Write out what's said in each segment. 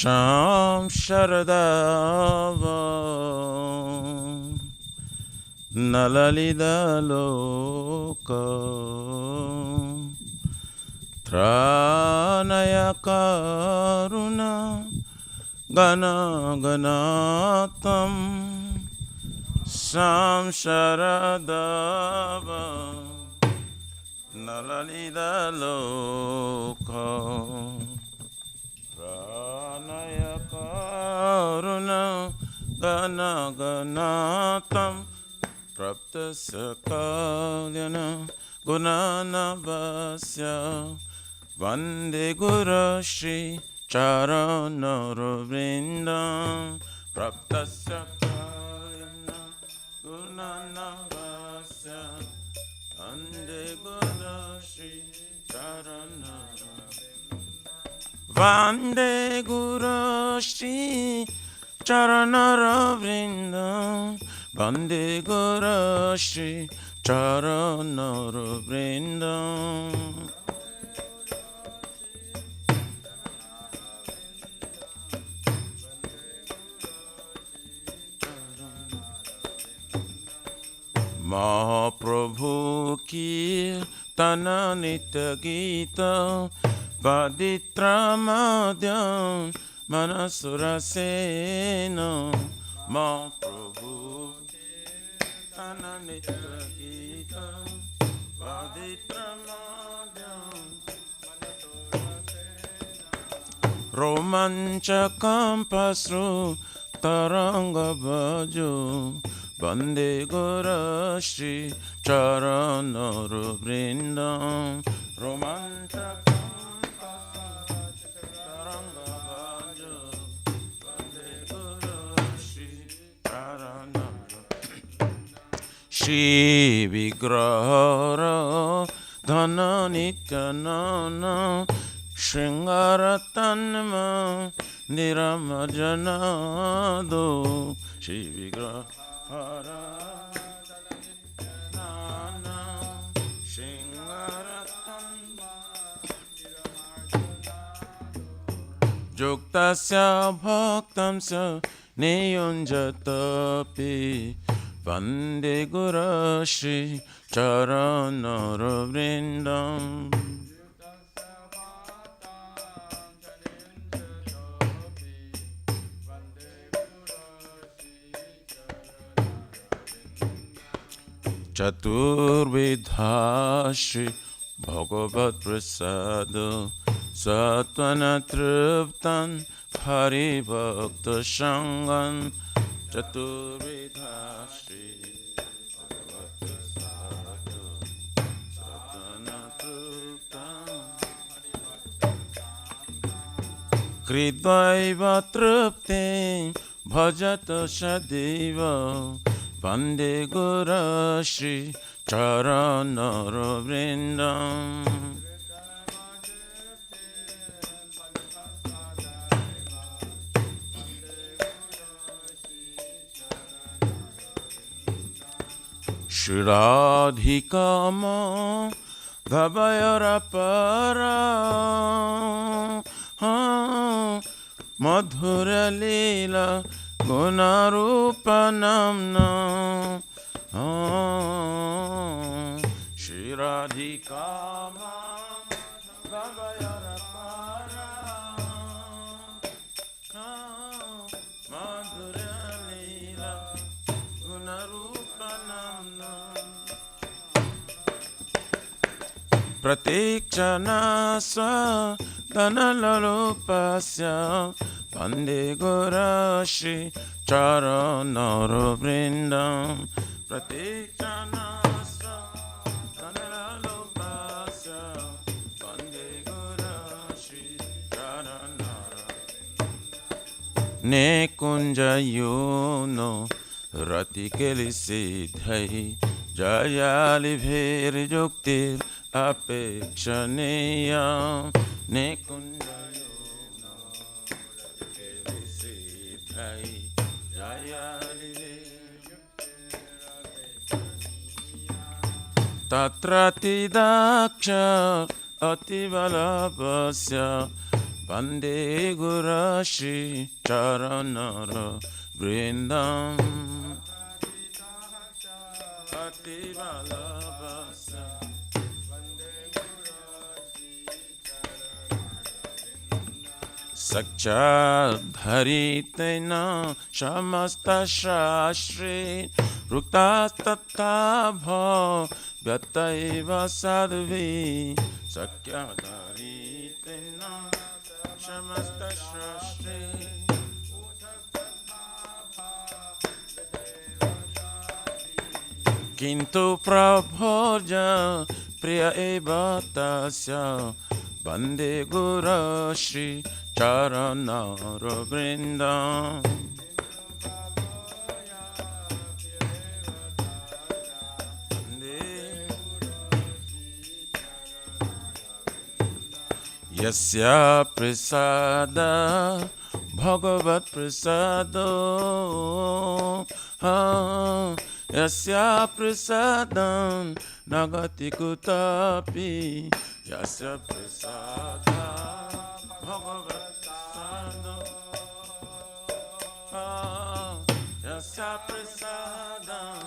Sham Sharadava Nalalida Loka Tranaya Karuna Gana Ganatam Sham Sharadava Nalalida Loka Pranaya Karuna Gana Ganatam Prapta Sakalyana Gunana Vasya Vande Guru Shri Charana Ravindam Prapta Sakalyana Gunana Vasya Vande Guru Shri Charana Vande Guru Shri Charana Ravindam Vande Guru Shri Charana Ravindam Mahaprabhu ki Tana Nitya Gita Vaditra Madhyam Manasura Sena Mahaprabhu Tana Nitya Gita Vaditra Madhyam Manasura Sena Romanchakam Pasru Taranga Bhajo Vande Guru Shri Charana Vrindam Romanchakam Taranga Bhajo Vande Guru Shri Charana Shri Vigrahara Dhana Nityanana Shringaratanma Niramajanado Shri Vigrahara Juktasya bhaktamsa niyunjatapi Vande Guru Shri Charana Vrindam Chaturvidha Shri Bhagavad Prasada Satvana Triptan Hari Bhakta Shangan Chaturvidha Shri Bhagavad Prasada Satvana Triptan Kridvaiva Triptin Bhajata Shadeva Vande Guru Shri Charana Vrindam Shri Radhika Madhavayara Para Madhura Leela Gunarupa Namna Shri Radhika Madhavayara Para Madhura Leela Gunarupa Namna Pratikshana Swadhanalalopasya Vande Guru Shri Charana Vrindam Pratikshana Swadhanalalopasya Vande Guru Shri Charana Nekunja Yono Ratikeli Siddhai Jayali Bheri Juktir Apekshaneya Nekunja Tatrati Daksha Ativalabhasya Bande Guru Shri Charanara Vrindam Ati Balabasa Sakcha Dharitena Shamasta Shastri Rukta Tattha Bha Vyataiva Sadvi Sakya Dharitena Shamasta Shastri Kintu Prabhoja Priya Eva Tasya Bande Guru Shri Charanara Vrindam Yasya Prasada Bhagavat Prasado Yasya Prasadam Nagati Kutapi Yasya Prasada Bhagavat Prasado Yasya Prasadam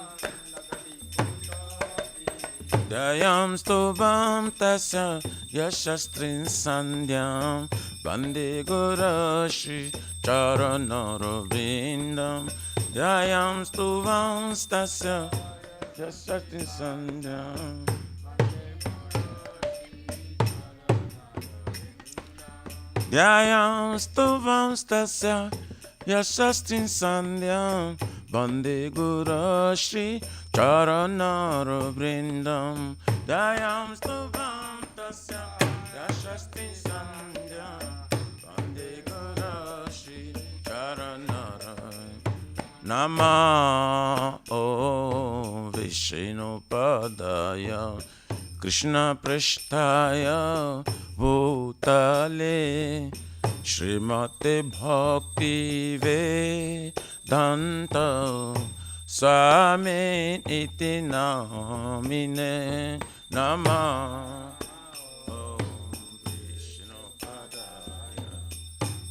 Dayam Stubam Tasya Yashastrin Sandhyam Bande Guru Shri Charanara Vrindam Dayam Stubam Tasya Yashastrin Sandhyam Dhyayam Stubam Tasya Yashastrin Sandhyam Bande Guru Shri Charanara Vrindam Dhyayam Stubam Tasya Yashastrin Sandhyam Bande Guru Shri Charanara Nama O Vishnu Padaya Krishna Prishtaya Bhutale Srimate Bhakti Vedanta Swami Iti Namine Nama Om Vishnu Padaya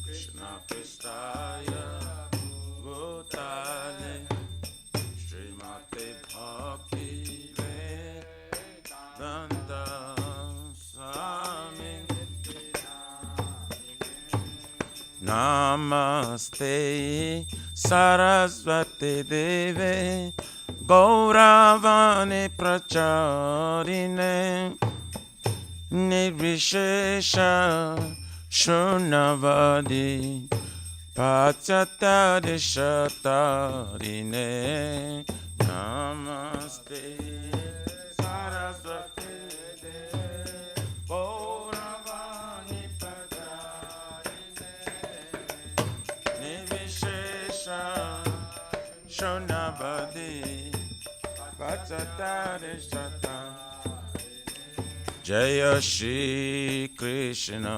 Krishna Prishtaya Bhutale Srimate Bhakti Vedanta Swami Namaste Sarasvati Deve Gauravani Pracharine Nirvishesha Shunavadi Pachatari Shatarine Namaste Sarasvati Deve Gauravani Pracharine Nirvishesha Shunavadi Pachatari Shatarine Jaya Shri Krishna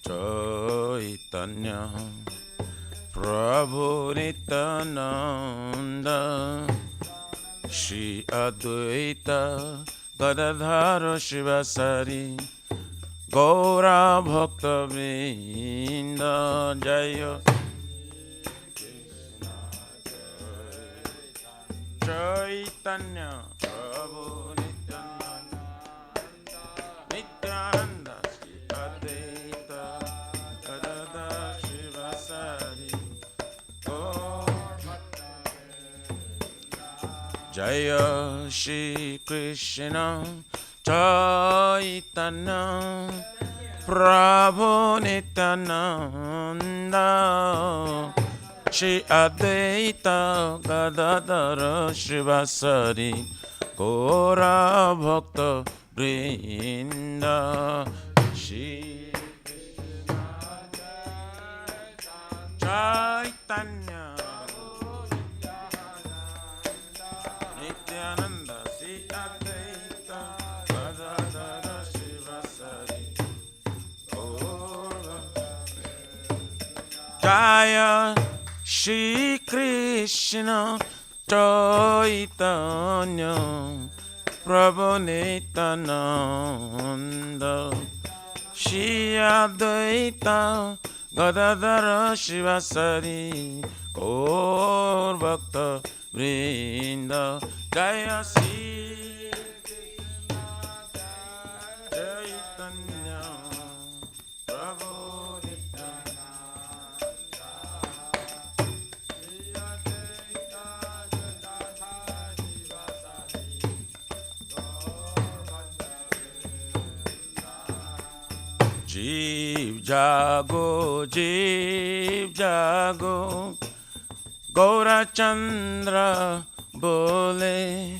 Chaitanya Prabhu Nityananda Shri Advaita Gadadhara Shivasari Gaura Bhakta Vrinda Jaya Chaitanya Prabhu Nityananda Shri Advaita Gadadhara Shivasari Jaya Shri Krishna Chaitanya Prabhu Nityananda Shri Advaita Gadadhara Shivasari Gaura Bhakta Vrinda Shri Chaitanya Nityananda Shri Advaita Gadadhara Shivasari Gaura Jaya Shri Krishna Chaitanya Prabhu Nityananda Shri Advaita Gadadhara Shivasari Gaur Bhakta Vrinda Jaya Shri Chaitanya Prabhu Jeev jago, Gaura Chandra bole,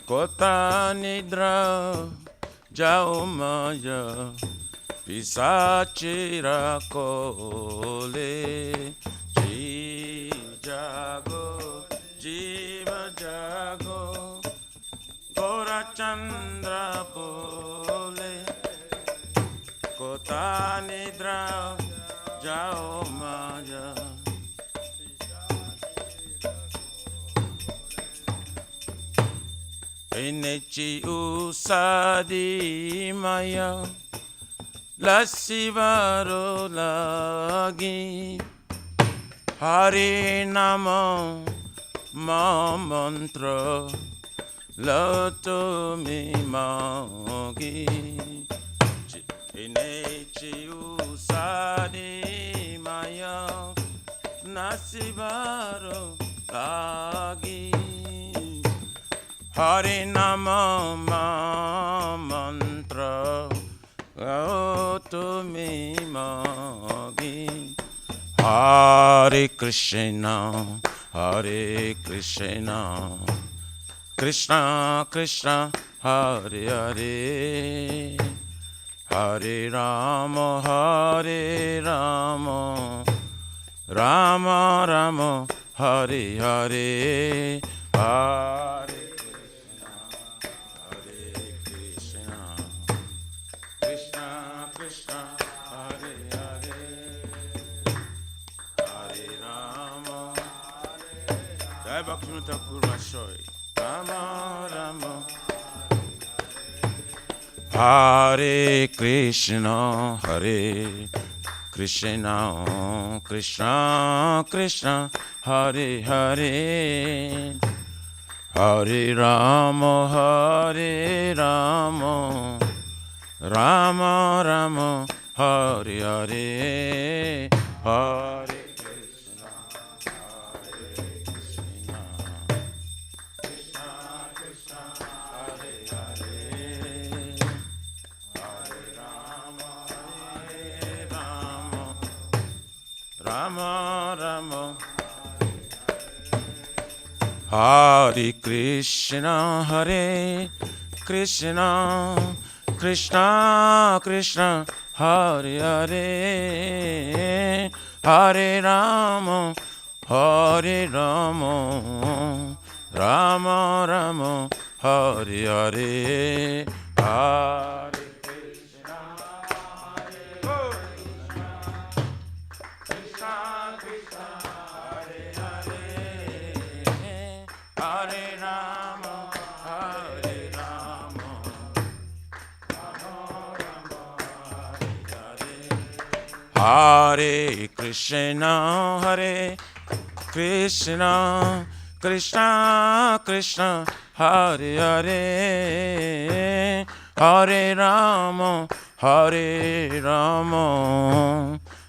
Kota nidra jao maya, Pisachira kole. Jeev jago, Gaura Chandra bole, Kota nidra jao maya. Enechi usadi maya lasivaro lagi Hari nama ma mantra lato mi magi. Enechi usadi maya nasivaro lagi Hari Nama Mantra Gautami Magi. Hare Krishna Krishna Krishna Hare Hare Hare Rama Rama Rama Hare Hare Hare Rama Rama Hare Krishna Krishna Krishna Hare Hare Hare Rama Rama Rama Hare Hare Hare Rama Rama Hare Krishna Krishna Krishna Hare Hare Hare Rama Rama Rama Hare Hare Hare Hare Krishna Krishna Krishna Hare Hare Hare Rama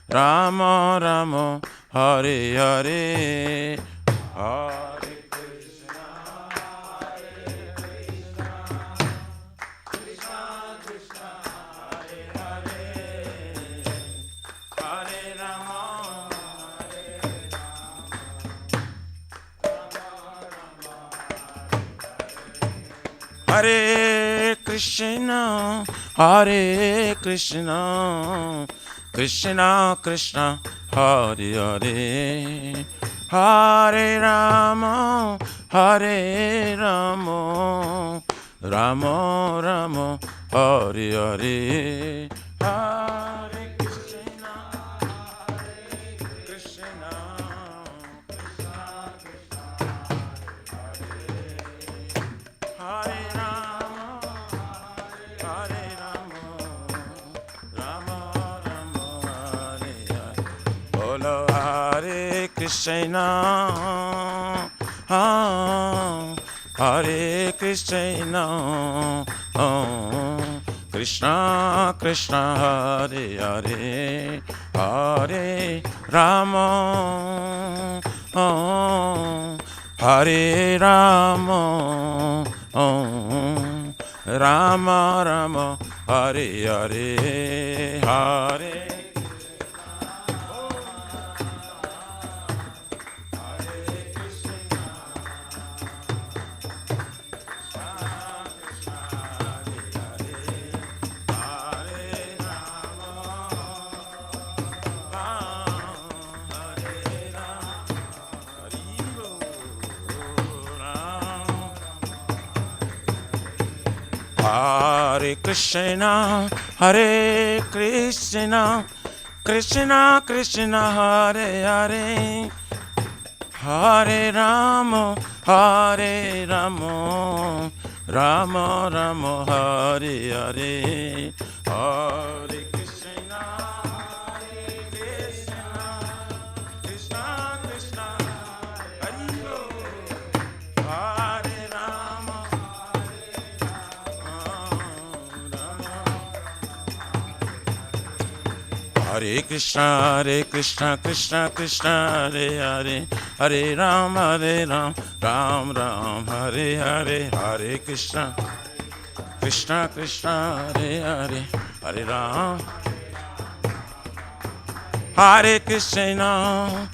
Rama Rama Hare Hare Hare Hare Krishna Krishna Krishna Hare Hare Hare Rama Rama Rama Hare Hare Hare Krishna Hare Rama bolo Hare Krishna, Hare Krishna, Krishna Krishna Hare Hare, Hare Rama, Hare Rama, Rama Rama, Hare Hare, Hare Hare Krishna, Hare Krishna, Krishna Krishna, Hare Hare, Hare Rama, Hare Rama, Rama Rama, Hare Hare, Hare Krishna, Hare Krishna, Krishna Krishna, Hare Hare Rama, Hare Krishna, Krishna Krishna, Hare Hare, Hare Ram, Ram Ram, Hare Hare, Hare Krishna, Krishna Krishna, Hare Hare, Hare Ram, Hare Krishna,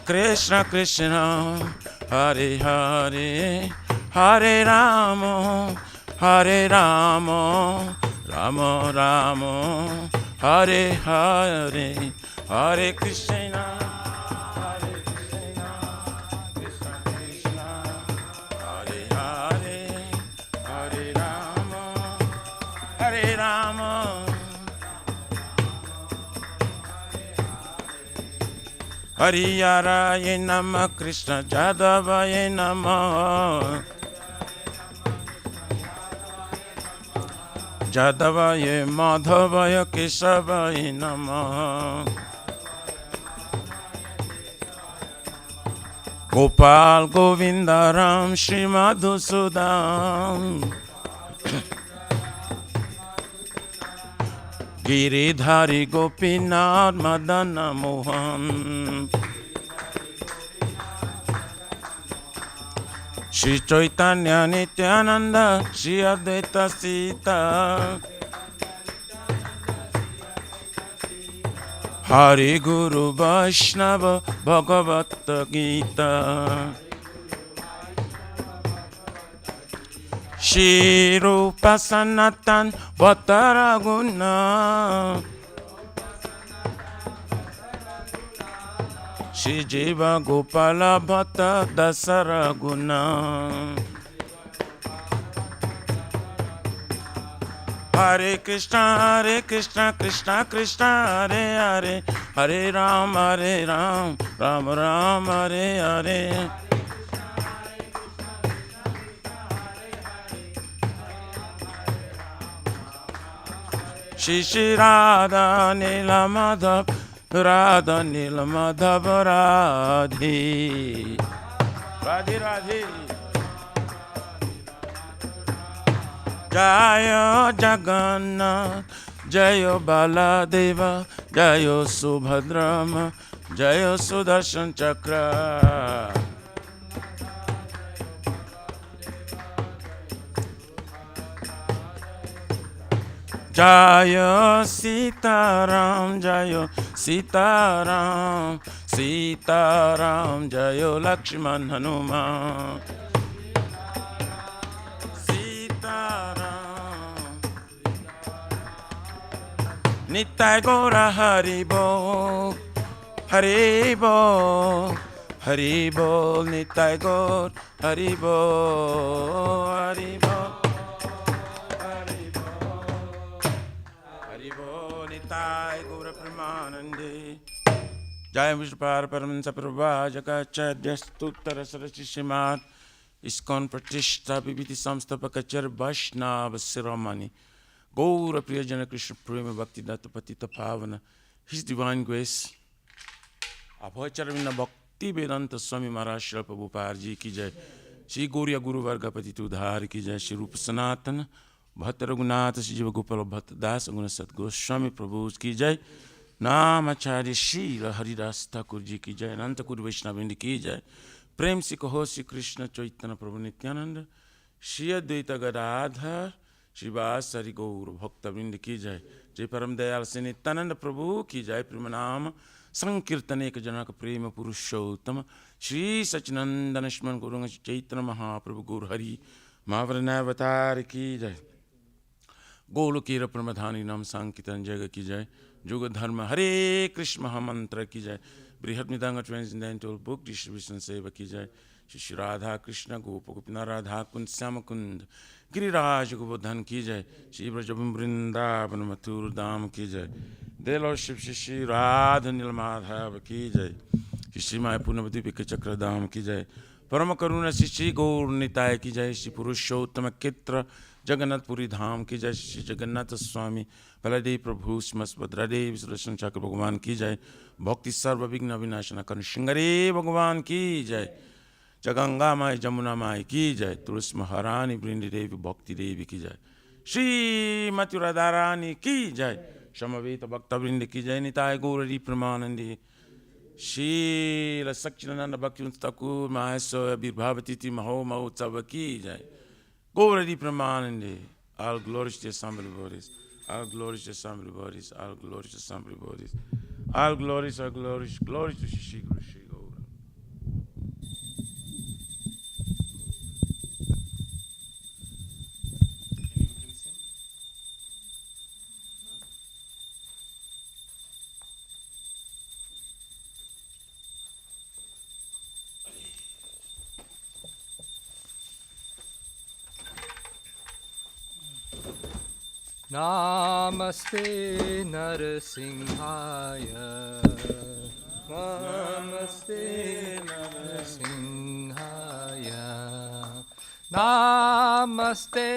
Krishna Krishna, Hare Hare, Hare Rama, Hare Rama, Rama Rama, Hare Hare, Hare Krishna, Krishna Krishna, Hare Hare, Hare Rama, Hare Rama, Hariyaraye Namah, Krishna Jadavaye Namah, Jadavaye Madhavaya Kesavaye Namah, Gopal Govinda Ram Shri Madhusudan, Giridhari Gopinath Madana Mohan, Shri Chaitanya Nityananda, Shri Advaita Sita, Hari Guru Vaishnava Bhagavata Gita, Shri Rupa Sanatan Vataraguna, Shri Jiva Gopala Bhatta Dasaraguna, Hare Krishna, Krishna Krishna, Hare Hare, Hare Ram, Ram Ram, Hare Hare, Shri Radha Nila Madhav, Radha Nila Madhav Radhe, Radhe Radhe, Jaya Jagannath, Jaya Baladeva, Jaya Subhadrama, Jaya Sudarshan Chakra, Jaya Sitaram, Jaya Sitaram, Sitaram, Jaya Lakshman Hanuman, Sitaram, Nitai Gora Haribo, Haribo, Haribo, Nitai Gora Haribo, Haribo. Jai Vishpar Paramansa Prabha Jakacharya Stutara Sarasi Shimad Iskon Pratishta Bibiti Samstapakachar Vaishnava Siramani Gaura Priyajana Krishna Prema Bhakti Datta Patita Pavana His Divine Grace, Abhacharvina Bhakti Vedanta Swami Maharaj Shri Prabhupada Ji ki jai, Shri Gauriya Guru Vargapati Tudhar ki jai, Shri Rupa Sanatana Bhatta Raghunath Shri Jiva Gopala Bhatta Das Guna Sat Goswami Prabhu ki jai, Namacharya Shri Haridas Thakur Ji ki jai, Ananta Kuru Vaishnavindi ki jai, Prem Si Kaho Shri Krishna Chaitanya Prabhu Nityananda, Shri Advaita Gadadhar Shri Vasari Gaur Bhakta Vindi ki jai, Jai Param Dayal Se Nityananda Prabhu ki jai, Premanam Sankirtane Ka Janaka Prema Purushottama Shri Sachinandana Shman Gurunga Chaitanya Mahaprabhu Gaur Hari Mahavaranavatari ki jai, Golokera Pramadhani Nam Sankitan Jaga ki jai, Juga Dharma Hare Krishna Mahamantra ki jai, Brihad Midanga Transcendental Book Distribution Seva ki jai, Shri Radha Krishna Gopa Gopina Radha Kund Syama Kund Giriraj Govardhan ki jai, Shri Brajabam Vrindavan Mathur Dham ki jai, Dear Lordship Shri Radha Nilmadhava ki jai, Shri Maya Punavati Pika Chakra Dham ki jai, Parama Karuna Shri Gaur Nitaya ki jai, Shri Purushottama Kitra Jagannath Puri Dham ki jai, Shri Jagannath Swami Baladev Prabhu Smas Bhadradev Sudarshan Chakra Bhagavan ki jai, Bhakti Sarva Vigna Vinashana Karna Shingare Bhagavan ki jai, Jaganga Mai Jamuna Mai ki jai, Tulsi Maharani Brindi Devi Bhakti Devi ki jai, Shri Mati Radharani ki jai, Shamaveta Bhakta Brindi ki jai, Nitai Gaurari Pramanandi, Shri Sakchinananda Bhakti Thakur Mahasoya Birbhavatiti Maho Mahotsava ki jai, Gaurari Pramanandi, all glories to Assembly bodies, all glories to Assembly bodies, all glories to Assembly bodies, all glories, glories to Shri Guru Shri Gaura. Namaste Narasimhaya, Namaste Narasimhaya, Namaste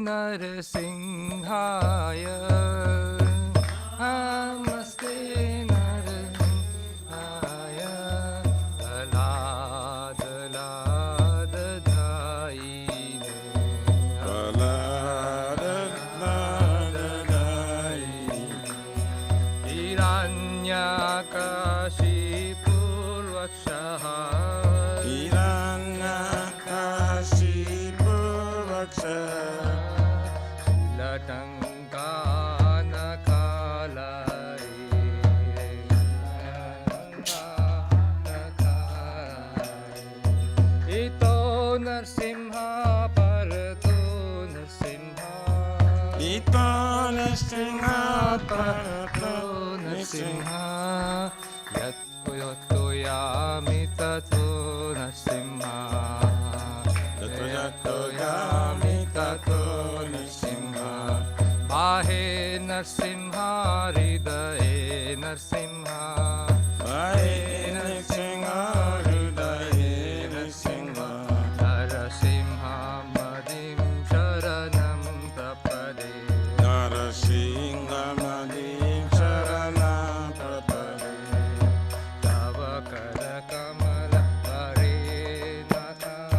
Narasimhaya, Namaste Narasimhaya, Dala Dala Dadhaine, Hiranyakashipurvakshaha, Ito Narsimha Parato Narsimha, Ito Narsimha Parato Narsimha, Yat Puyoto Yami Tato Narsimha, Yato Yami Tato Narsimha, Bahe Narsimha, Hridaye Narsimha, Bahe Narsimha, Hridaye Narsimha, Narasimha Madim Sharanam Prapade, Narasimha Madim Sharanam Prapade, Tava Kara Kamala Varenatham,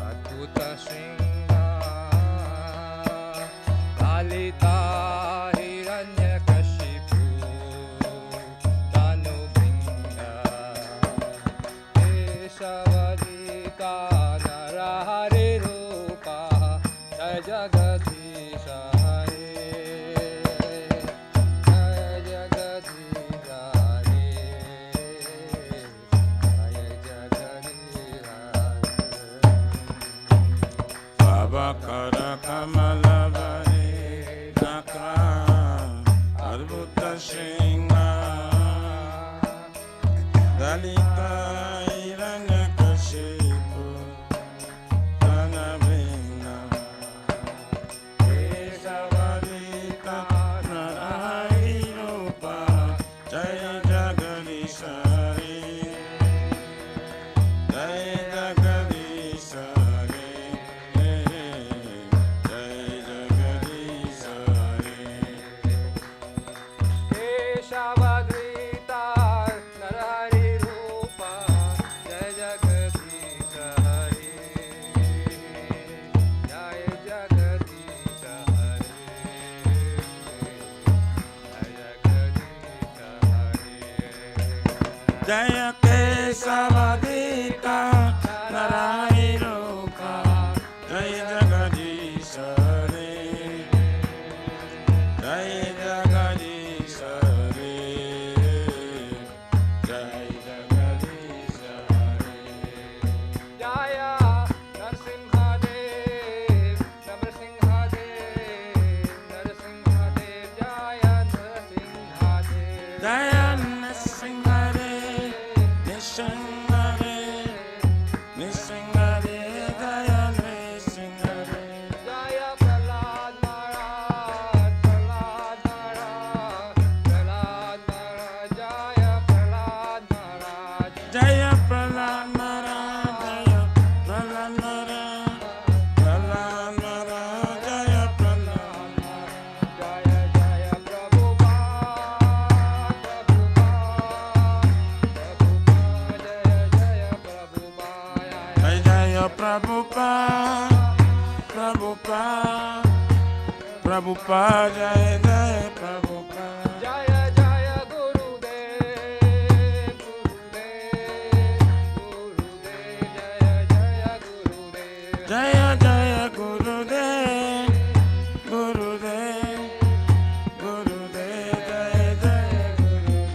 Adbhuta Singha, Lalita Hiranyakashipu, Tanu Brinda, Keshavalita Narahari Rupa, Jai Jagadisha Hare, Jai Jagadisha Hare, Jai Jagadisha Hare. Babakara Kamala Varenakra, Adbhuta Singha, Dalita Hiranyakashipu, Tanabhinga, Keshavalita Narahari Rupa, Jaya Jagadisha Hare, Jaya Jagadisha Hare, Jaya Jagadisha Hare. जय केशवदीता नारायणो का जय जगदीश रे जय जगदीश रे जय जगदीश रे जय नरसिंहदेव नरसिंहदेव नरसिंहदेव जय नरसिंहदेव जय नृसिंहरे निसिंहरे निसिंहरे जय नृसिंहरे जय प्रहलाद महाराज प्रहलाद महाराज प्रहलाद महाराज जय प्रहलाद महाराज जय प्रहलाद महाराज जय प्रहलाद महाराज प्रहलाद महाराज जय प्रहलाद महाराज जय जय प्रभुपाद प्रभुपाद जय जय प्रभुपाद जय प्रभुपाद प्रभुपाद जय जय प्रभुपाद जय जय गुरुदेव गुरुदेव गुरुदेव जय जय गुरुदेव जय जय गुरुदेव गुरुदेव गुरुदेव जय जय गुरुदेव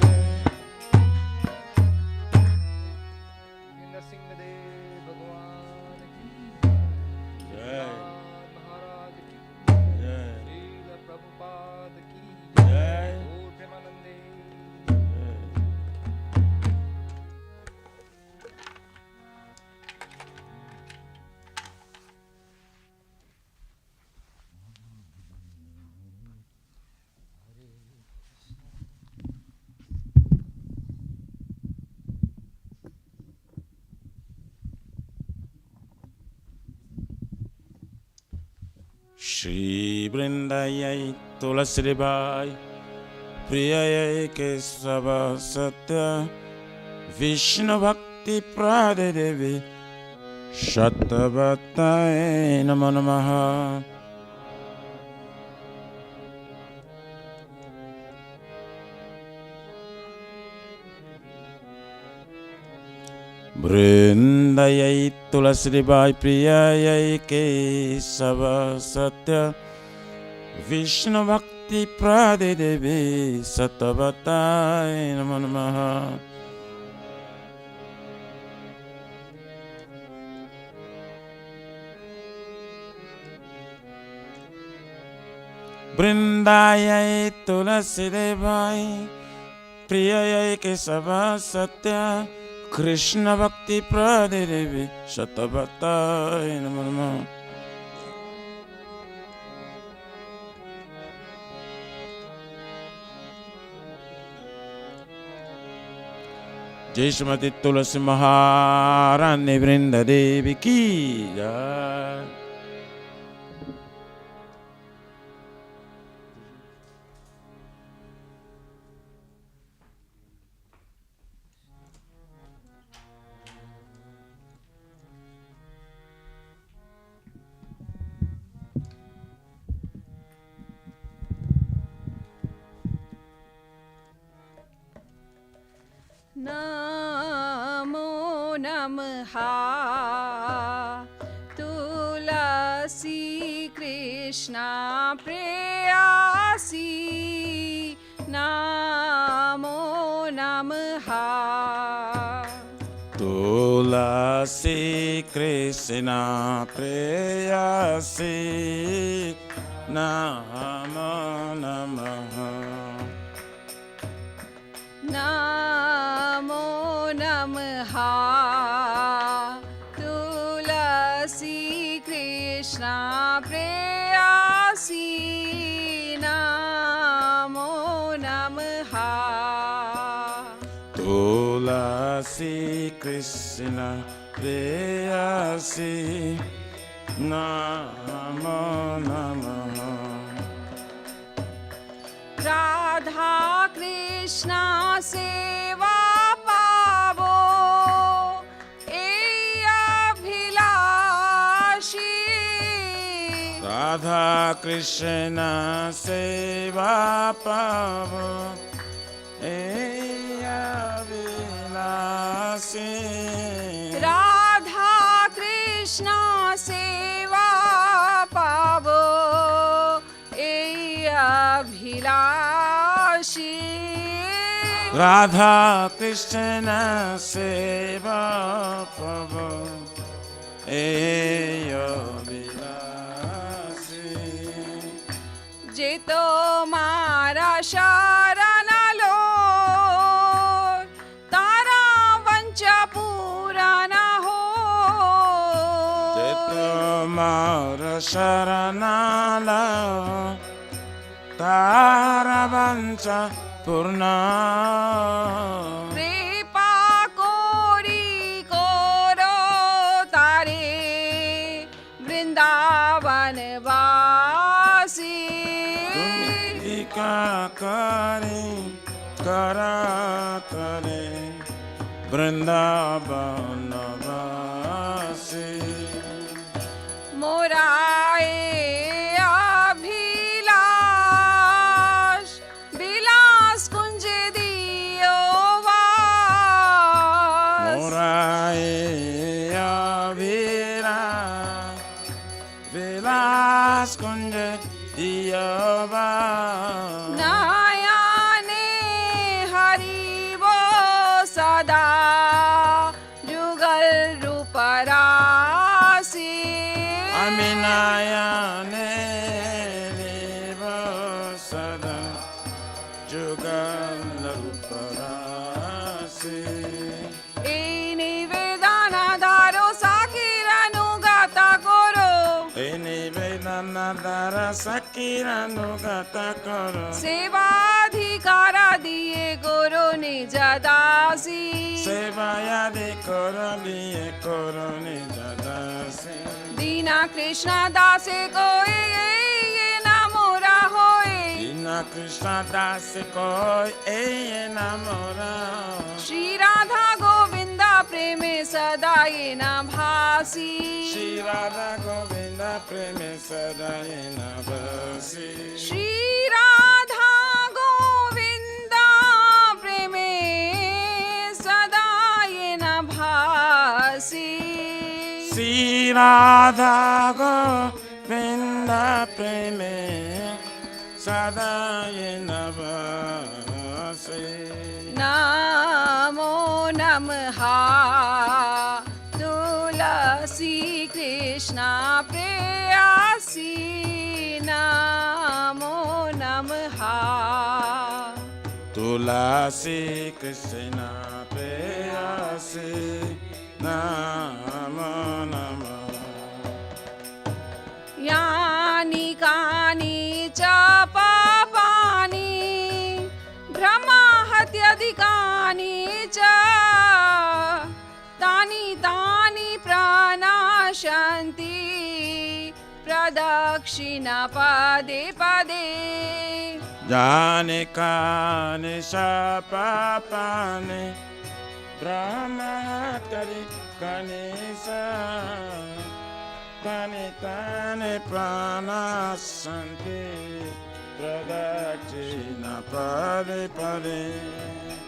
नरसिंहदेव भगवान की जय महाराज की जय श्रील प्रभुपाद की जय गौर प्रेमानंदे श्री वृंदायै तुलसीबाई प्रियै केशव सत्य विष्णु भक्ति प्रद देवी शतवत्ताय नमो नमः वृंदायै तुलसीबाई प्रियै केशव सत्य विष्णु भक्ति प्रद देवी शतवत्ताय नमो नमः वृंदायै तुलसीदेवाय प्रियै केशव सत्य कृष्ण भक्ति प्रद देवी शतवत्ताय नमो नमः जय श्रीमती तुलसी महारानी वृंदा देवी की जय नमो नमः तुलसी कृष्णा प्रेयसी नमो नमः तुलसी कृष्ण प्रेयसी नमो नमः नमो नमः तुलसी कृष्णा प्रेयसी नमो नमः तुलसी कृष्ण प्रेयसी नमो नमः राधा कृष्णा सेवा पावो अभिलाषी राधा कृष्ण सेवा पावो अभिलाषी अभिलाषी राधा कृष्ण सेवा पावो ए अभिलाषी राधा कृष्ण सेवा पावो ए अभिलाषी जे तो मारा शरण लो तारा वंचा पूरा न हो मार शरणाला तारा वंचा पूर्ण कृपा कोरी कोरो तारे वृंदावन वासी करे करा करे वृंदावन वासी मोराए अभिलाष विलास कुंज दियो वास मोराए अभिरा विलास कुंज दियवा नयने हरिवो सदा जुगल रूप राशि अमिनायने देव सदा जुगल रूपराशि ए निवेदन धारो साकिरनुगत करो ए निवेदन दर सकीरनुगत करो सेवाधिकार दिए गुरु निज दासी सेवायादि करलिए करो निज दासी दीना कृष्ण दासे को ये नामोरा होए दीना कृष्ण दास कोय ए नामोरा श्री राधा गोविंदा प्रेमे सदा ये न भासी श्री राधा गोविंद प्रेम सदा नवसी श्री राधा गोविंदा प्रेमे सदा ये न भासी श्री राधा गोविंद प्रेम सदा नवसी नमो नमः तुलसी कृष्ण प्रेयसी नमो नमः तुलसी कृष्ण प्रेयसी नमो नमः यानि कानि च पापानि भ्रमाहत्यधिकानि च तानि तानि प्रनाशन्ति प्रदक्षिण पदे पदे जाने काने पापाने ब्रह्महत्यादि कनिसा ताने ताने प्राणासन्ति प्रदक्षिण पदे पदे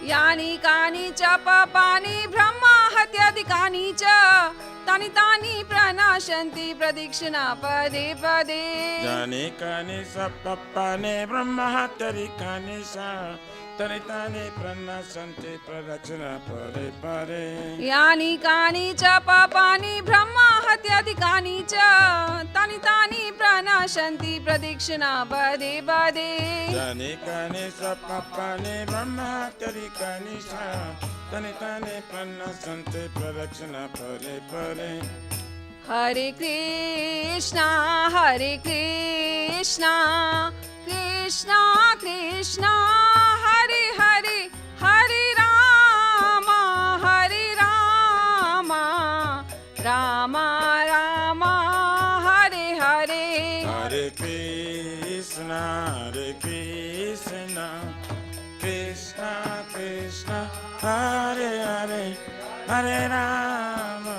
यानि कानि च पापानि ब्रह्माहत्याधिकानि च तानि तानि प्रनाशन्ति प्रदक्षिणा पदे पदे जाने काने पापाने ब्रह्महत्यादि कनिसा ताने ताने प्राणासन्ति प्रदक्षिण पदे पदे यानि कानि च पापानि ब्रह्माहत्याधिकानि च तानि तानि प्रनाशन्ति प्रदक्षिणा पदे पदे जाने काने पापाने ब्रह्महत्यादि कनिसा ताने ताने प्राणासन्ति प्रदक्षिण पदे पदे हरे Krishna Krishna Krishna Hare Hare Hare Ram Ram Ram Hare Hare Hare Krishna Krishna Krishna Hare Hare Hare Rama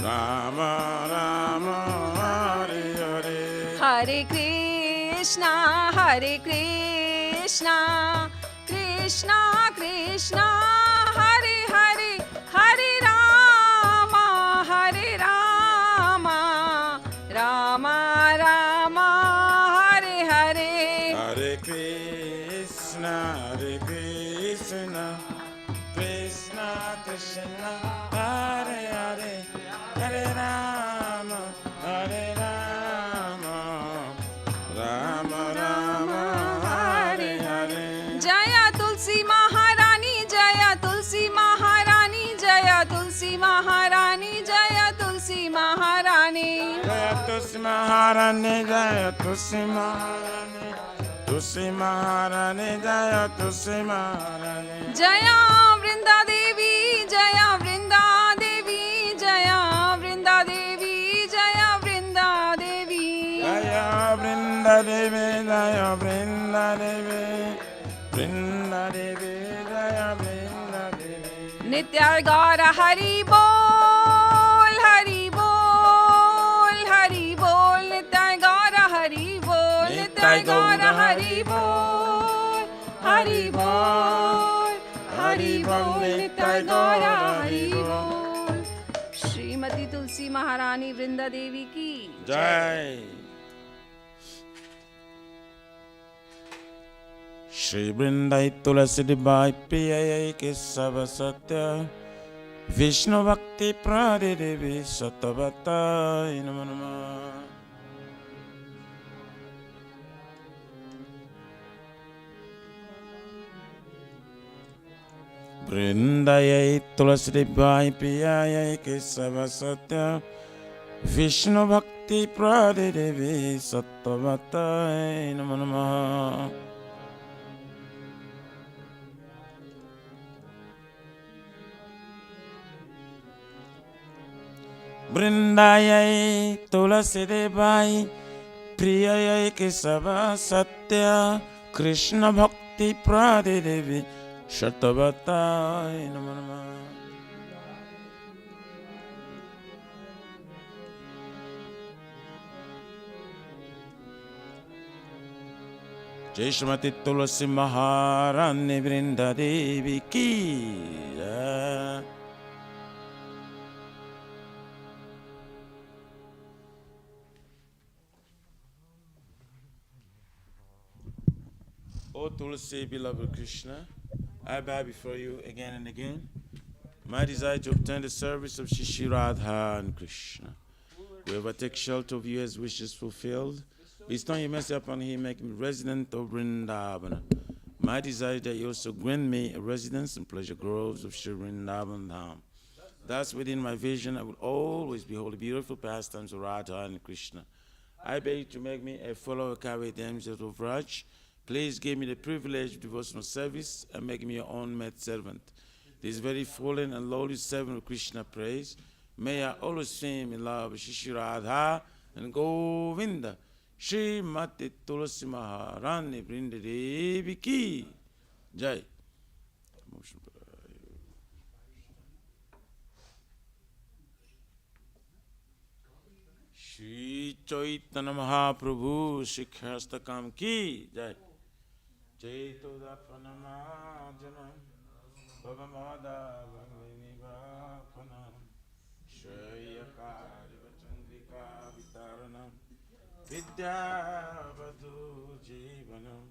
Rama Rama Hare Hare Hare Krishna Krishna Krishna Krishna Hare Hare Hare Rama Hare Rama Rama Rama Hare Hare Hare Krishna Krishna Krishna Hare Hare Hare Rama Rama Rama Hare Hare Jaya Tulsi Maharani Jaya Tulsi Maharani Jaya Tulsi Maharani Jaya Tulsi Maharani Jaya Tulsi Maharani Jaya Tulsi Maharani Tulsi Maharani Jaya Tulsi Maharani Jaya Vrinda Devi Jaya Vrinda Devi Jaya Vrinda Devi Jaya Vrinda Devi Jaya Vrinda Devi Jaya Vrinda Devi Vrinda Devi Jaya Vrinda Devi Nitya Gaura Hari Bol Hari Bol Hari Bol Nitya Gaura Hari Bol Nitya Gaura Hari Bol Hari Bol Hari Bol Nitya Gaura Hari Bol Srimati Tulsi Maharani Vrinda Devi ki Jai Shri Vrindai Tulasi Debai Priya Ke Sava Satya Vishnu Bhakti Prade Devi Satavata Namo Namah Vrindai Tulasi Debai Priya Ke Sava Satya Vishnu Bhakti Prade Devi Satavata Namo Namah Vrindayai Tulasi Debai Priyayai Kesava Satya Krishna Bhakti Prade Devi Shatavatai Namo Namah Jai Shrimati Tulasi Maharani Vrinda Devi Ki Jai. O Tulsi, beloved Krishna, I bow before you again and again. My desire to obtain the service of Shri Radha and Krishna. Whoever takes shelter of you, his wishes fulfilled. Bestow your mercy upon him, make me resident of Vrindavana. My desire is that you also grant me a residence in pleasure groves of Shri Vrindavan Dham. Thus, within my vision, I will always behold the beautiful pastimes of Radha and Krishna. I beg you to make me a follower, carry damsels of Raj. Please give me the privilege of devotional service and make me your own maid servant. This very fallen and lowly servant of Krishna praise, may I always swim in love with Shri Radha and Govinda. Shri Mati Tulasi Maharani Vrinda Devi Ki Jai. Shri Chaitanya Mahaprabhu Shikhastakam Ki Jai. Chaitodapanamadjanam Bhavamada Bhavinivapanam Shreyakari Vachandrika Vitaranam Vidyavadhu Jivanam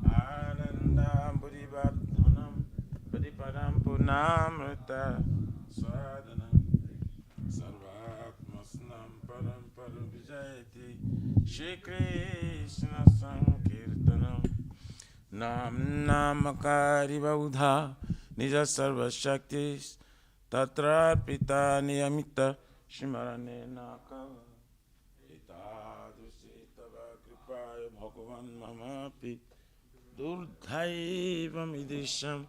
Anandam Purivardhanam Padipadam Punamrita Swadanam Sarvatmasnam Param Param Vijayati Shri Krishna Sankirtanam Nam Namakari Vaudha Nija Sarva Shaktis Tatra Pita Niyamita Shimarane Nakava Kripaya Bhagavan Mamapi Durdhaivam Idisham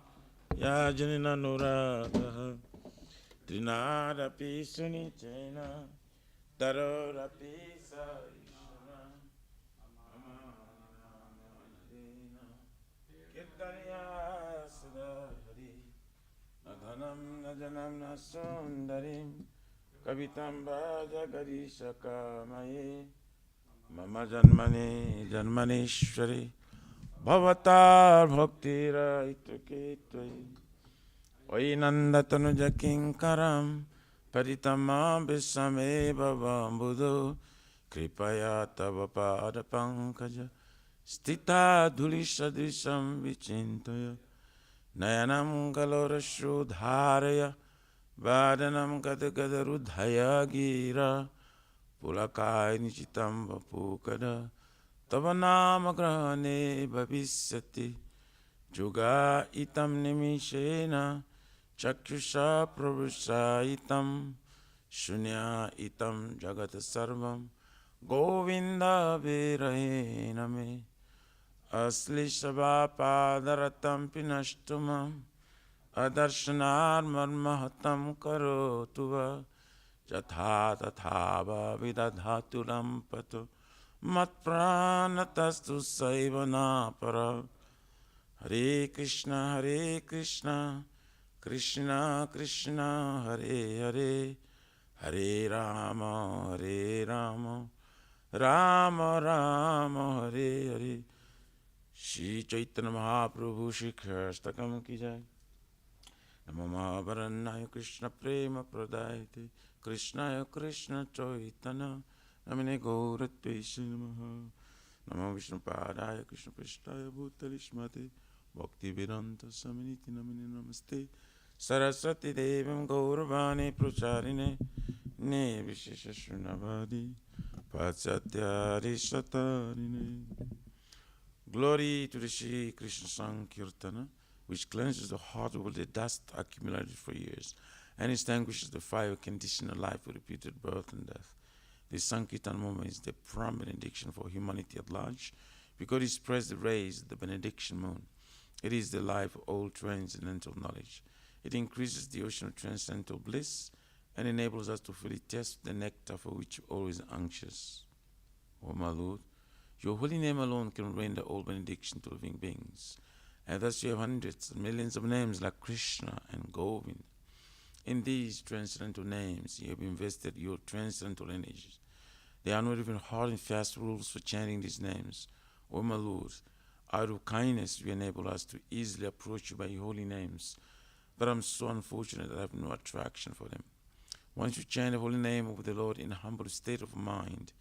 Yajanina Nuradaha Trinadapi Sunichena Tarorapi Saishana Amaranarina Kirtanya Sudhari Nadhanam Najanam Nasundarim Kavitam Bhajagarishakamaye Mama Janmani Janmaneshwari Bhavatar bhaktira ituketvayi Vainandatanu jakinkaram Paritamam visame bhavambudo Kripaya tava pada pankaja Stita dhulisadrisam vichintaya Nayanam kalorashu dharaya Vadanam gadagadharudhaya gira Pulakai nichitam vapukada Tava nama grahane bhavisyati Juga itam nimishena Chakshusha pravusha itam Shunya itam jagat sarvam Govinda virahena me Asli shabhapadaratam pinashtumam Adarshanar marmahatam karotuva Jatha tathava vidadhaturam pato Mat pranatastu saivana para Hare Krishna, Krishna Krishna, Hare Hare, Hare Rama, Rama Rama, Hare Hare. Shri Chaitanya Mahaprabhu Shri Khastakam ki jai. Namo Mahavarannaya Krishna Prema Pradayate Krishnaya Krishna Chaitanya Namine Gauratveshi Namaha. Namo Vishnu Padaya Krishna Prasthaya Bhutalishmate Bhakti Vedanta Saminiti Namine Namaste Saraswati Devam Gauravane Pracharine Ne Vishesha Shrunavadi Pachatyari Satarine. Glory to the Shri Krishna Sankirtana, which cleanses the heart of all the dust accumulated for years and extinguishes the fire of conditional life with repeated birth and death. This Sankirtan moment is the prime benediction for humanity at large, because it spreads the rays of the benediction moon. It is the life of all transcendental knowledge. It increases the ocean of transcendental bliss and enables us to fully taste the nectar for which we're always anxious. O my Lord, your holy name alone can render all benediction to living beings, and thus you have hundreds and millions of names like Krishna and Govind. In these transcendental names, you have invested your transcendental energies. There are not even hard and fast rules for chanting these names. O my Lord, out of kindness you enable us to easily approach you by your holy names, but I'm so unfortunate that I have no attraction for them. Once you chant the holy name of the Lord in a humble state of mind,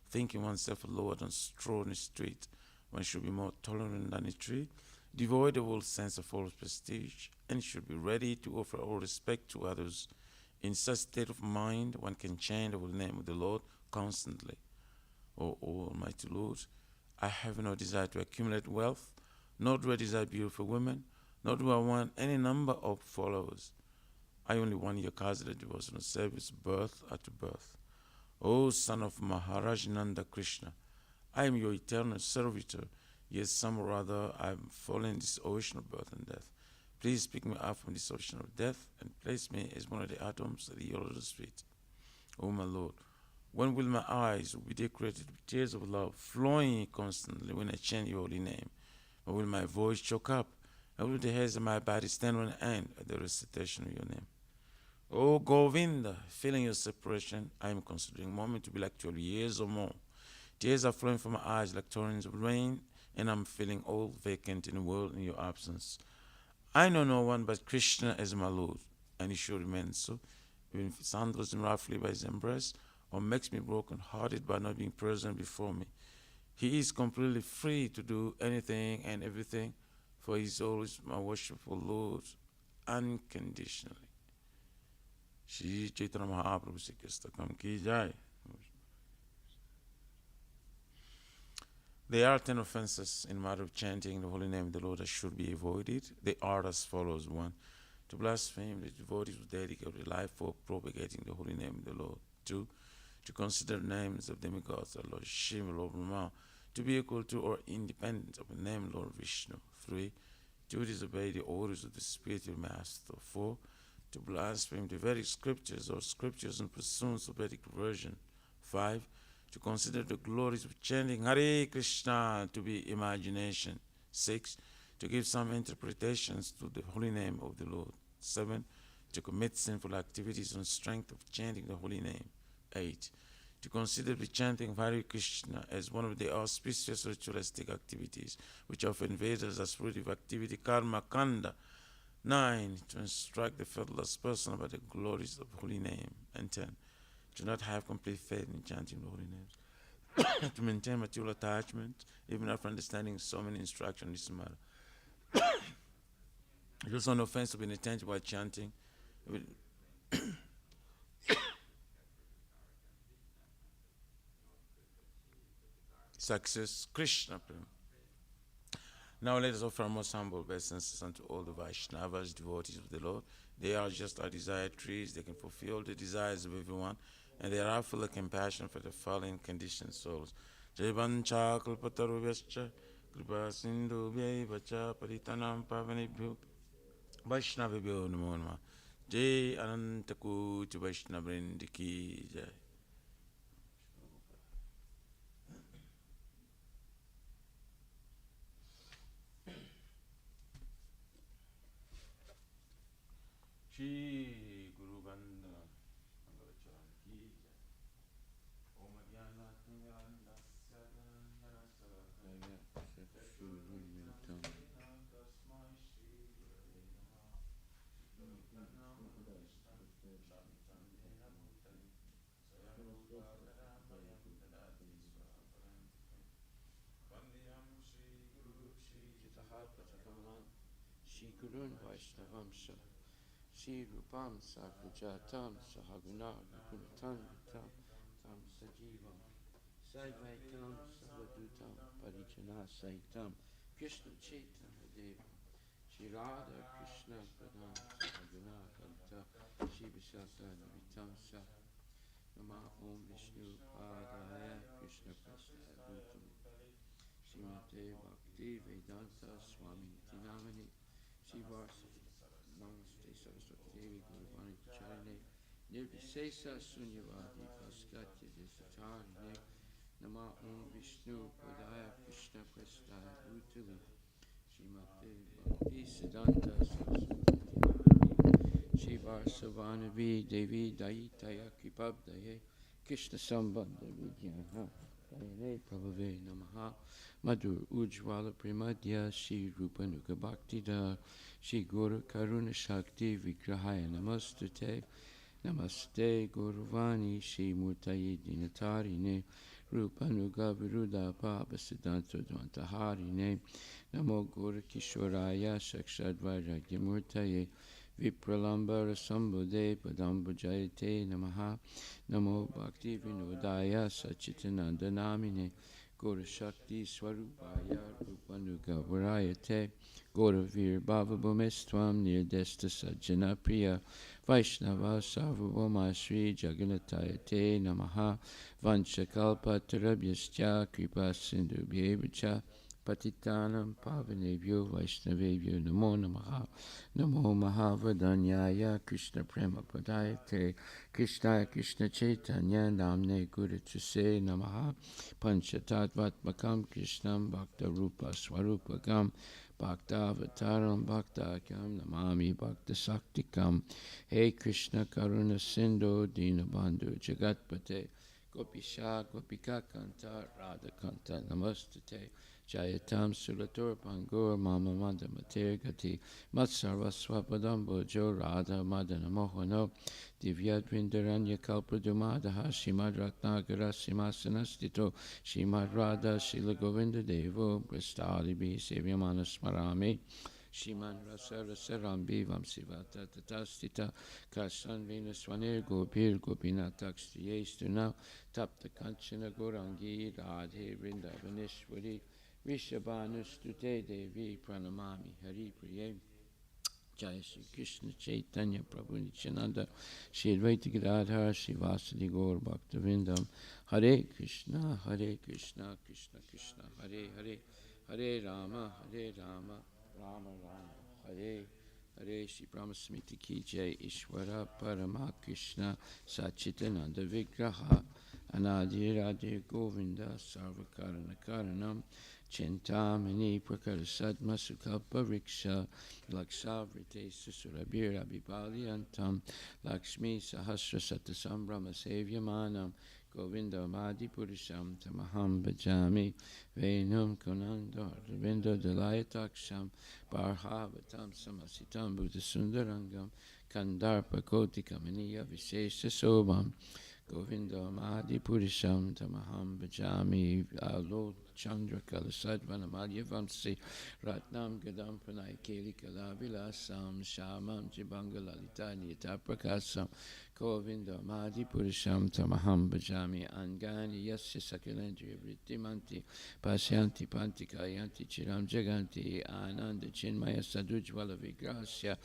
thinking oneself a lord on straw in the street, one should be more tolerant than a tree, devoid of all sense of false prestige, and should be ready to offer all respect to others. In such state of mind, one can chant the holy name of the Lord constantly. O Almighty Lord, I have no desire to accumulate wealth, nor do I desire beautiful women, nor do I want any number of followers. I only want your casual devotional service, birth after birth. O son of Maharaj Nanda Krishna, I am your eternal servitor, yet somehow or other I am fallen in this ocean of birth and death. Please pick me up from this ocean of death and place me as one of the atoms at the Lotus feet. O my Lord, when will my eyes be decorated with tears of love flowing constantly when I chant your holy name? When will my voice choke up? And will the hairs of my body stand on end at the recitation of your name? O Govinda, feeling your separation, I am considering a moment to be like 12 years or more. Tears are flowing from my eyes like torrents of rain, and I'm feeling all vacant in the world in your absence. I know no one but Krishna as my Lord, and he should remain so, even if it sandals me roughly by his embrace, or makes me broken-hearted by not being present before me. He is completely free to do anything and everything, for he is always my worshipful Lord, unconditionally. Shri Chaitanya Mahaprabhu Shri Khastakam ki jai. There are 10 offenses in matter of chanting the holy name of the Lord that should be avoided. They are as follows. 1. To blaspheme the devotees who dedicate their life for propagating the holy name of the Lord. 2. To consider names of demigods, Lord Shiva, Lord Brahma, to be equal to or independent of the name Lord Vishnu. 3. To disobey the orders of the spiritual master. 4. To blaspheme the Vedic scriptures or scriptures and pursuits of Vedic version. 5. To consider the glories of chanting Hare Krishna to be imagination. 6. To give some interpretations to the holy name of the Lord. 7. To commit sinful activities on strength of chanting the holy name. 8. to consider the chanting of Hare Krishna as one of the auspicious ritualistic activities, which often varies as fruitive activity, karma kanda. 9. To instruct the faithless person about the glories of the holy name. And 10. To not have complete faith in chanting the holy names. To maintain material attachment, even after understanding so many instructions in this matter. It is also an offense to be inattentive while chanting. Success, Krishna. Now let us offer our most humble obeisances unto all the Vaishnavas, devotees of the Lord. They are just our desired trees. They can fulfill the desires of everyone, and they are full of compassion for the fallen conditioned souls. Jai Vancha Kalpatarubhyascha Kripa Sindhubhyai Vacha Paritanam Pavanebhyo Vaishnavibhyo Namo Namah. Jai Anantakoti Vaishnavrind Ki Jai. Shri Guru Ganda Mangala Aarti ki jai. Om Jnana Jnana Sadhana Sadhana Tasmai Shri Gurave Namah. Nam Vishnu Shantanena Bhutale Swayam Bhagamayam Tadati Swaparantikam Vandeham Shri Guru Shri Chitahapatakaman Shri Gurun Vaishnavamsha Shri Rupam Sakujatam Sahaguna Gunatam Vitam Tam Sajivam Saivaitam Savadutam Parijana Saitam Krishna Chaitanya Deva Shri Radha Krishna Pradam Sahaguna Kalita Shri Vishaka Vitam Sa Nama Om Vishnu Padaya Krishna Prasna Bhutale Srimate Bhakti Vedanta Swami Tinamani Shri Varsity Namaste Saraswati Devi Guruvani Charine Nirvisesa Sunyavadi Paskatya Desatarine Nama Om Vishnu Padaya Krishna Prasthaya Bhutale Srimate Bhakti Siddhanta Saraswati Devi Shri Varsavanavi Devi Daitaya Kripabdaye Krishna Sambandha Vijnana Dayane Prabhave Namaha Madhur Ujjwala Premadya Shri Rupanuga Bhaktida Shri Guru Karuna Shakti Vigrahaya Namastute Namaste Guruvani Shri Murtaye Dinatarine Rupanuga Viruda Papa Siddhanta Dvantaharine Namo Guru Kishoraya Shakshadvaragya Murtaye Vipralambara Sambhude Padambujayate Namaha Namo Bhakti Vinodaya Sachitananda Namine Guru Shakti Swarupaya Rupanuga Varayate Guru Vir Bhava Bhumestvam Nirdesta Sajjana Priya Vaishnava Sarvabhauma Shri Jaganatayate Namaha Vanchakalpa Tarabhyascha Kripa Sindhubhyevacha Patitanam Pavanebhyo Vaishnavebhyo Namo Namaha Namo Mahavadanyaya Krishna Prema Padayate Krishna Krishna Chaitanya Namne Guru Chuse Namaha Panchatattvatmakam Krishnam Bhakta Rupa Swarupagam Bhakta Avataram Bhakta Akyam Namami Bhakta Saktikam Hey Krishna Karuna Sindhu Dinabandhu Jagatpate Gopisha Gopika Kanta Radha Kanta Namastate Jayatam Sulatur Pangur Mama Manda Mater Gati Matsarva Swapadam Bojo Radha Madana Mohano Divyadvindaranya Kalpadumadaha Shimad Ratnagara Simhasanastito Shimad Radha Shila Govinda Devo Prastali Bhi Sevyamana Smarami Shiman Rasa Rasa Rambi Vamsivata Tatastita Kasan Venuswanir Gopir Gopinatakstriyestuna Tapta Kanchana Gorangi Radhe Vrindavaneshwari Rishabhanustute Devi Pranamami Hari Priye Jai Shri Krishna Chaitanya Prabhu Nityananda Shri Advaita Gadadhar Shri Vasadi Gaur Bhaktivinoda Hare Krishna Krishna Krishna Hare Hare Hare Rama Rama Rama Hare Hare Shri Brahmasmiti Ki Jai Ishvara Parama Krishna Sachitananda Vigraha Anadi Radhe Govinda Sarvakarana Karanam Chintamani Prakarasadma Sukalpa Riksha Laksavrite Susurabir Abhipaliantam Lakshmi Sahasra Satasam Brahma Sevyamanam Govinda Madi Purisham Tamaham Bhajami Venum Kunando Ravindo Dalayataksham Barhavatam Samasitam Buddha Sundarangam Kandarpa Koti Kamaniya Vishesha Sobam Govinda Madi Purisham Tamaham Bhajami Lord Chandra Kalasadvana Madhyavamsi Ratnam Gadam Pranay Keli Kalavilasam Shamam Jibanga Lalitani Taprakasam Govinda Madi Purisham Tamaham Bhajami Angani Yasya Sakalendriya Vrittimanti Pasyanti Panti Kayanti Chiram Jaganti Ananda Chinmaya Sadujvala Vigrasya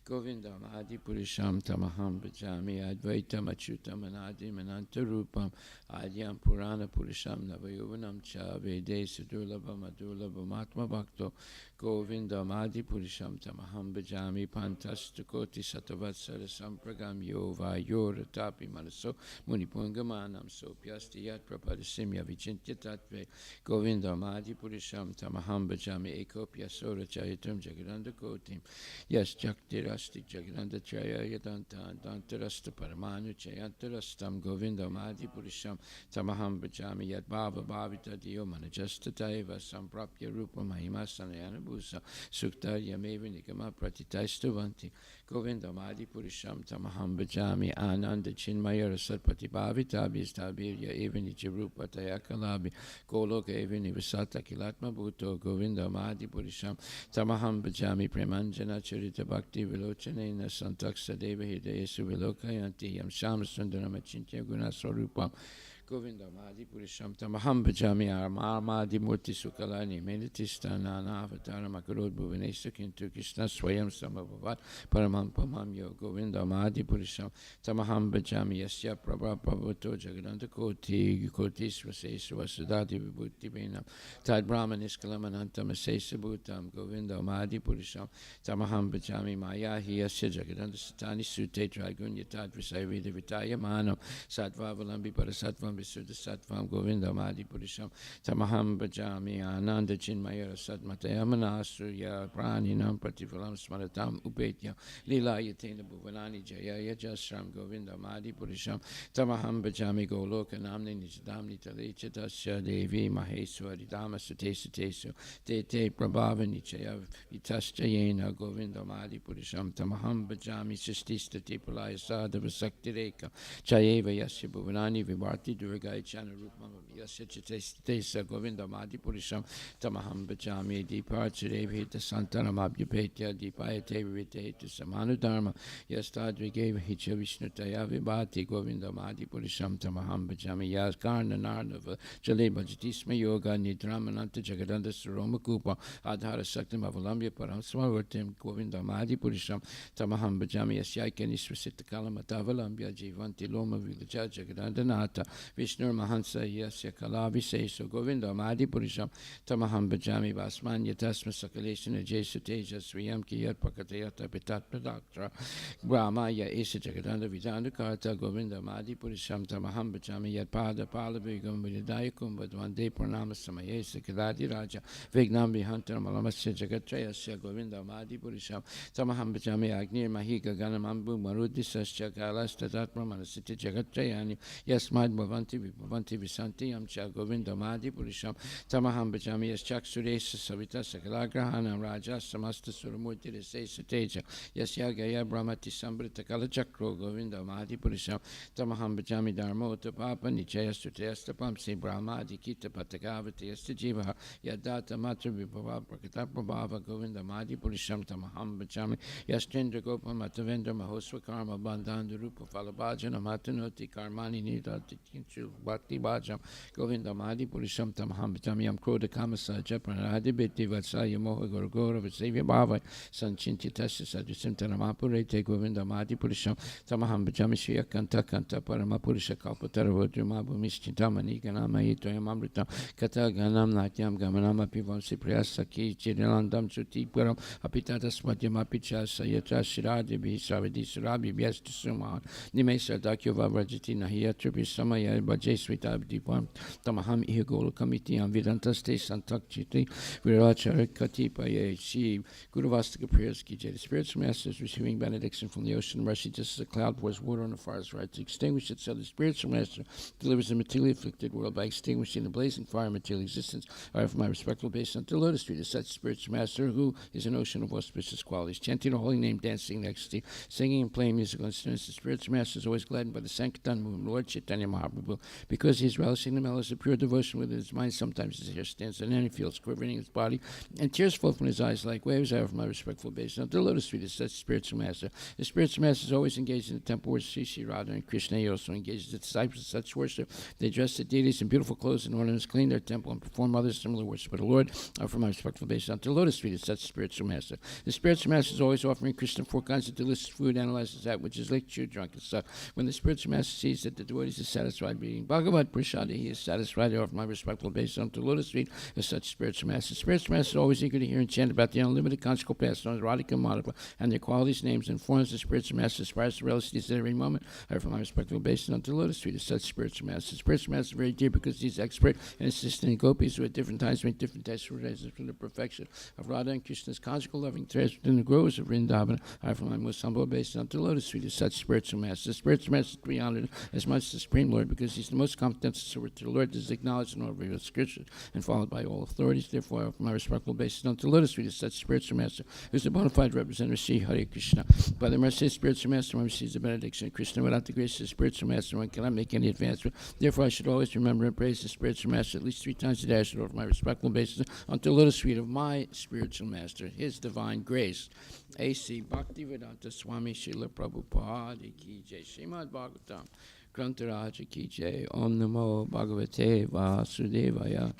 Govinda Madi Purisham Tamaham Bhajami Advaitam Achyutam Anadim Anantarupam Adyam Purana Purisham Navayuvanam Cha Vede Sudurlabham Adurlabham Atma Bhakto Govinda Madi Purisham Tamaham Bhajami Pantastukoti Satavatsara Sampragam Yova Yora Tapi Manaso Munipungamanam Sopyasti Yat Prapadasimya Vichintya Tatve Govinda Madi Purisham Tamaham Bhajami Ekopya Sora Chayitam Jagadanda Kotim Yes Jaktirasti Jagadanda Chaya Yadanta Dantarasta Paramanu Chayantarastam Govinda Madi Purisham Tamaham Bhajami Yat Bhava Bhavita Dio Manajasta Taiva Samprapya Rupa Mahima Sanayana Bhusa Sukta Yameva Nikama Pratitaistavanti Govinda Madi Purisham Tamaham Bhajami Ananda Chinmaya Rasatpati Bhavita Bhistabirya Evani Chirupa Tayakalabi Goloka Evani Visata Kilatma Bhuto Govinda Madi Purisham Tamaham Bhajami Premanjana Charita Bhakti Vilochanena Santaksa Deva Hidayesu Vilokayanti Yam Shama Sundaram Achintya Guna Swarupam Govinda Madi Purisham Tamaham Bhajami Madi Murti Sukalani Meditista Nana Avatara Makarod Bhuvanesa Kintu Krishna Swayam Samabhavat Paramam Pamam Yo Govinda Madi Purisham Tamaham Bhajami Yasya Prabha Prabhuto Jagadanta Koti Koti Svasesu Vasudati Vibhuti Benam Tad Brahman Iskalamanantam Asesa Bhutam Govinda Madi Purisham Tamaham Bhajami Maya Yasya Jagadanta Satani Sute Tragunya Tad Visayvida Vitaya Manam Sattva Valambi Parasatvam Visuddha Sattvam Govinda Madi Purisham Tamaham Bhajami Ananda Chinmaya Satmataya Manasuya Praninam Pratifalam Smaratam Upetya Lila Yatena Bhuvanani Jaya Jasram Govinda Madi Purisham Tamaham Bhajami Goloka Namni Nijadamni Talechatasya Devi Maheswari Dama Sute Sutesu Te Prabhavani Chaya Vitaschayena Govinda Madi Purisham Tamaham Bhajami Sistista Tipalaya Sadhava Sakti Reka Chayeva Yasya Bhuvanani Vibharti Durga Chana Rupam Yasya Chitesa Govinda Madi Purisham Tamaham Bhajami Deeparchare Vita Santanam Abhyapetya Deepayate Vite Samanu Dharma Yastadri Geva Hicha Vishnutaya Vibhati Govinda Madi Purisham Tamaham Bhajami Yaskarna Narnava Jale Bhajatisma Yoga Nidramananta Jagadanda Saroma Kupa Adhara Saktam Avalambya Param Swavartim Govinda Madi Purisham Tamaham Bhajami Yasyaika Nisvasita Kalamatavalamya Jivanti Loma Vilaja Jagadanda Nata Vishnu Mahansa Yasya Kalavi Seso Govinda Madi Purisham Tamaham Bhajami Vasmanya Tasma Sakaleshana Jesu Teja Swiyam Kiyat Pakatayata Pitat Pradaktra Brahma Ya Esa Jagadanda Vidanda Karta Govinda Madi Purisham Tamaham Bhajami Yat Pada Palabhigam Vidaya Kumbadvande Pranama Samayesa Kadadi Raja Vignam Vihantar Malamasya Jagatrayasya Govinda Madi Purisham Tamaham Bhajami Agnir Mahika Ganamambu Marudisasya Kalas Tatatma Manasiti Jagatrayani Yasmad Bhavanti Vibhavanti Visanti Amcha Govinda Madi Purisham Tamaham Bhajami Yaschak Suresa Savita Sakalagrahana Raja Samasta Suramurti Resesa Teja Yasya Gaya Brahmati Sambrita Kala Chakro Govinda Madi Purisham Tamaham Bhajami Dharma Uttapapa Nichaya Sutayastapam Se Brahma Dikita Patakavati Yastajiva Yadata Matra Vibhava Prakata Prabhava Govinda Madi Purisham Tamaham Bhajami Yaschendra Gopam Matavendra Mahosva Karma Bandhan Rupa Falabhajana Matanoti Karmani Nida Tinchu Bhakti Bhajam Govinda Madi Purisham Tamaham Bhajami Yam Kroda Kamasa Japanadi Biti Vatsaya Moha Gorgora Vasavya Bhava Sanchinti Tasya Sadhusim Taramapurete Govinda Madi Purisham Tamaham Bhajami Shriya Kanta Kanta Paramapurisha Kalpatara Vodrimabhu Mishchitamani Ganama Itoyam Amritam Kata Ganam Natyam Gamanama Pivam Sipriyasaki Chirilandam Sutiparam Apitata Swatyam Apicha Sayatra Shiradi Bhisravadi Surabi Vyasta Suman Nimesa Dakyo Vavrajati Nahiya Tripi Samaya Bajay Svitabdipam Tamaham Ihagolo Kamitiam Vidantaste Santakchiti Virachara Katipaye Shi Guruvastaka prayers Kije. The spiritual master is receiving benediction from the ocean of mercy, just as a cloud pours water on the forest right to extinguish itself. The spiritual master delivers the materially afflicted world by extinguishing the blazing fire of material existence. I offer my respectful obeisance unto Lotus Street as such spiritual master who is an ocean of auspicious qualities, chanting the holy name, dancing in ecstasy, singing and playing musical instruments. The spiritual master is always gladdened by the Sankirtan movement, Lord Chaitanya Mahaprabhu, because he is relishing the mellows of pure devotion within his mind. Sometimes his hair stands on end, he feels quivering in his body, and tears flow from his eyes like waves. I offer my respectful obeisance unto Lotus Street as such spiritual master. The spiritual master is always engaged in the temple where Sri Radha and Krishna. He also engages the disciples in such worship. They dress the deities in beautiful clothes and ornaments, clean their temple, and perform other similar worship. But the Lord, I offer my respectful obeisance unto Lotus Street as such spiritual master. The spiritual master is always offering Krishna 4 kinds of delicious food, analyzes that which is licked, chewed, drunk, and sucked. When the spiritual master sees that the devotees are satisfied by eating Bhagavad Prasada, he is satisfied. I offer my respectful obeisance unto Lotus Street as such spiritual master. The spiritual master is always eager to hear and chant about the unlimited conjugal pastimes, Radhika and Madhava, and their qualities, names, and forms. The spiritual master aspires to relish these at every moment. I offer my respectful obeisance unto Lotus Street as such spiritual master. The spiritual master is very dear because he is expert and assistant in gopis who at different times make different tests from the perfection of Radha and Krishna's conjugal loving threads within the groves of Vrindavan. I offer my most humble obeisance unto Lotus Street as such spiritual master. The spiritual master is to be honored as much as the Supreme Lord because he's the most competent servant to the Lord. This is acknowledged in all of his scriptures and followed by all authorities. Therefore, I offer my respectful obeisance unto Lotus Street as such spiritual master, who is the bona fide representative of Sri Hare Krishna. By the mercy of the spiritual master, one receives the benediction of Krishna. Without the grace of the spiritual master, one cannot make any advancement. Therefore, I should always remember and praise the spiritual master at least 3 times a day. I should offer my respectful obeisance unto Lotus Street of my spiritual master, his divine grace. A.C. Bhaktivedanta Swami Srila Prabhupada Ki Jai. Srimad Bhagavatam Grantaraja Ki Jai. Om Namo Bhagavate Vasudevaya.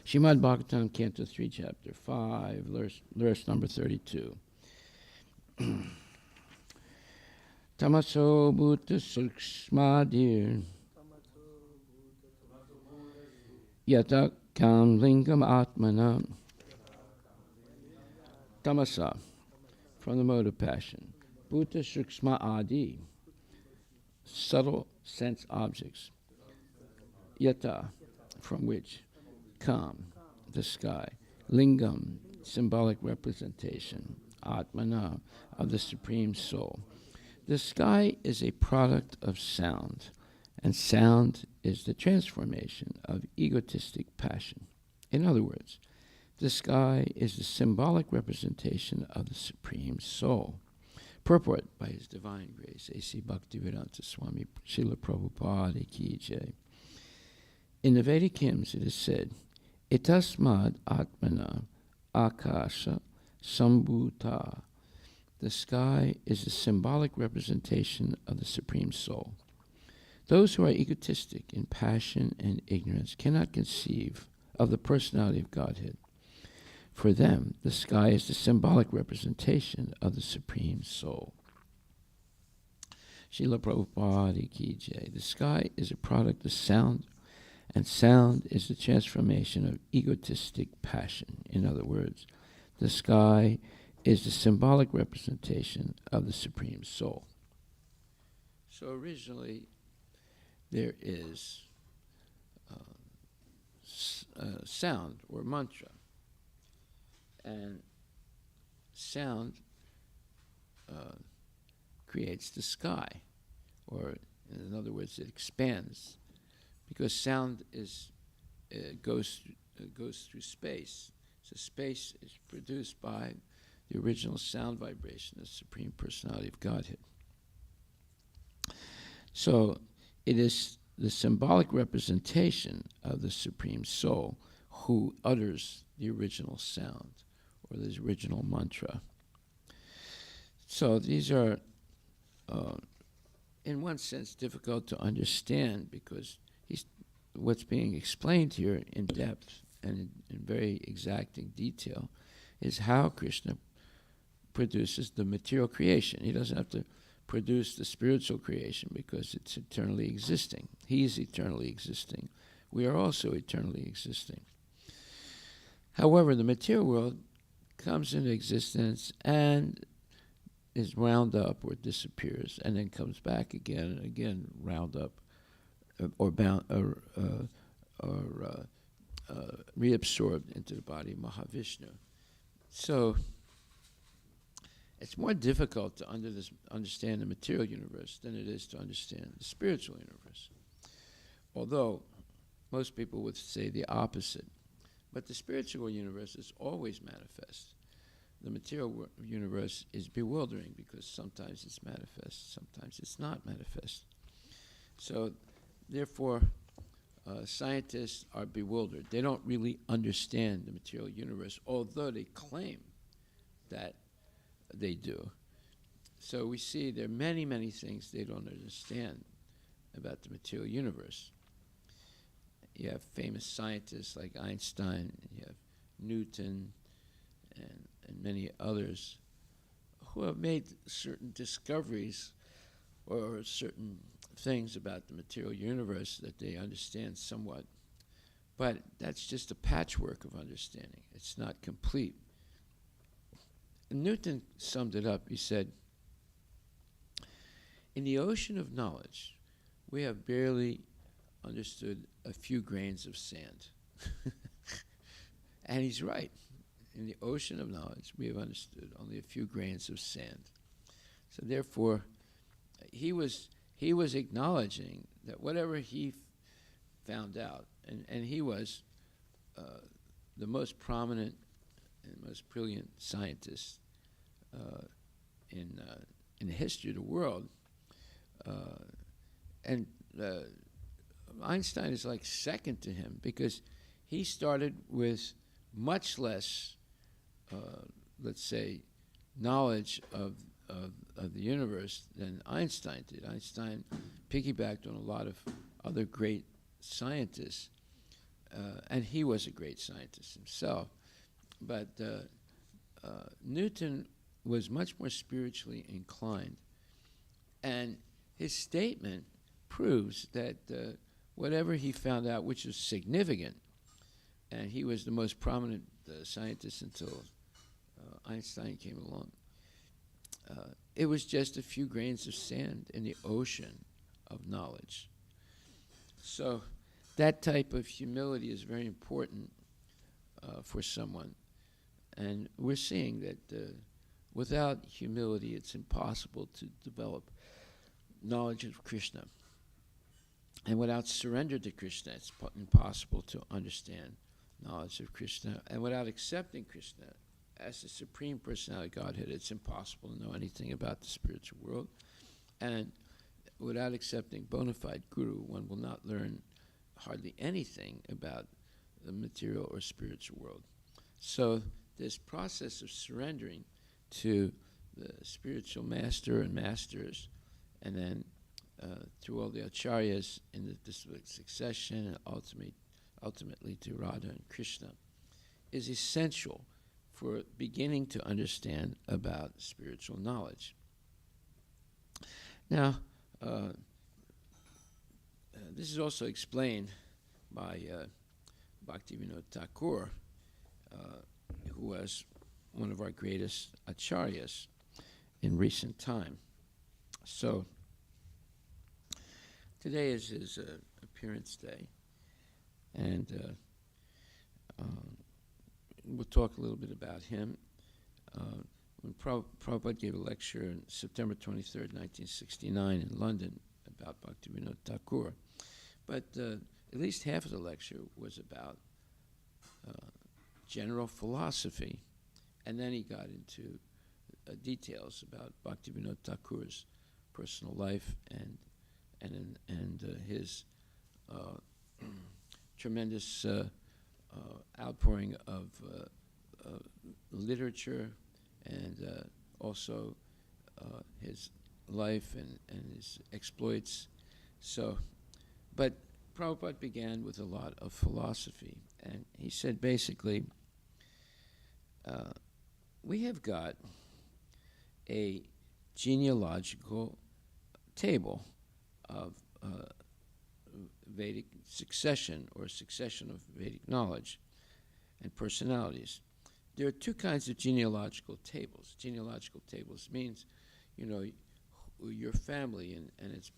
Srimad Bhagavatam, Canto 3, Chapter 5, verse number 32. Tamaso Bhuta Sukshmadir Yata Kam Lingam Atmana. Tamasa, from the mode of passion. Bhuta Sukshma Adi, subtle sense objects. Yata, from which. Kam, the sky. Lingam, symbolic representation. Atmana, of the Supreme Soul. The sky is a product of sound, and sound is the transformation of egotistic passion. In other words, the sky is the symbolic representation of the Supreme Soul. Purport by His Divine Grace, A.C. Bhaktivedanta Swami Srila Prabhupada Ki Jai. In the Vedic hymns it is said, Etasmad Atmana Akasha Sambhuta. The sky is the symbolic representation of the Supreme Soul. Those who are egotistic in passion and ignorance cannot conceive of the personality of Godhead. For them, the sky is the symbolic representation of the Supreme Soul. Srila Prabhupada Ki Jai. The sky is a product of sound, and sound is the transformation of egotistic passion. In other words, the sky is the symbolic representation of the Supreme Soul. So originally, there is sound or mantra. And sound creates the sky, or in other words, it expands, because sound goes through space. So space is produced by the original sound vibration, the Supreme Personality of Godhead. So it is the symbolic representation of the Supreme Soul who utters the original sound, or the original mantra. So these are, in one sense, difficult to understand because what's being explained here in depth and in very exacting detail is how Krishna produces the material creation. He doesn't have to produce the spiritual creation because it's eternally existing. He is eternally existing. We are also eternally existing. However, the material world comes into existence and is wound up or disappears, and then comes back again and again, wound up or bound or reabsorbed into the body of Mahavishnu. So it's more difficult to understand the material universe than it is to understand the spiritual universe. Although most people would say the opposite. But the spiritual universe is always manifest. The material universe is bewildering because sometimes it's manifest, sometimes it's not manifest. So therefore, scientists are bewildered. They don't really understand the material universe, although they claim that they do. So we see there are many, many things they don't understand about the material universe. You have famous scientists like Einstein, and you have Newton, and many others who have made certain discoveries or certain things about the material universe that they understand somewhat. But that's just a patchwork of understanding. It's not complete. And Newton summed it up. He said, in the ocean of knowledge, we have barely understood a few grains of sand. And he's right. In the ocean of knowledge, we have understood only a few grains of sand. So therefore, he was acknowledging that whatever he found out, and he was the most prominent and most brilliant scientist in the history of the world, and Einstein is like second to him because he started with much less, let's say, knowledge of the universe than Einstein did. Einstein piggybacked on a lot of other great scientists, and he was a great scientist himself. But Newton was much more spiritually inclined, and his statement proves that whatever he found out, which was significant, and he was the most prominent scientist until Einstein came along, it was just a few grains of sand in the ocean of knowledge. So that type of humility is very important for someone. And we're seeing that without humility, it's impossible to develop knowledge of Krishna. And without surrender to Krishna, it's impossible to understand knowledge of Krishna. And without accepting Krishna as the Supreme Personality of Godhead, it's impossible to know anything about the spiritual world. And without accepting bona fide Guru, one will not learn hardly anything about the material or spiritual world. So this process of surrendering to the spiritual master and masters, and then through all the acharyas in the disciplic succession, and ultimately to Radha and Krishna, is essential for beginning to understand about spiritual knowledge. Now, this is also explained by Bhaktivinoda Thakur, who was one of our greatest acharyas in recent time. So, today is his appearance day, and we'll talk a little bit about him. When Prabhupada gave a lecture on September 23rd, 1969 in London about Bhaktivinoda Thakur, but at least half of the lecture was about general philosophy, and then he got into details about Bhaktivinoda Thakur's personal life and his tremendous outpouring of literature, and also his life and his exploits. So, but Prabhupada began with a lot of philosophy, and he said basically, we have got a genealogical table of Vedic succession, or succession of Vedic knowledge and personalities. There are two kinds of genealogical tables. Genealogical tables means your family and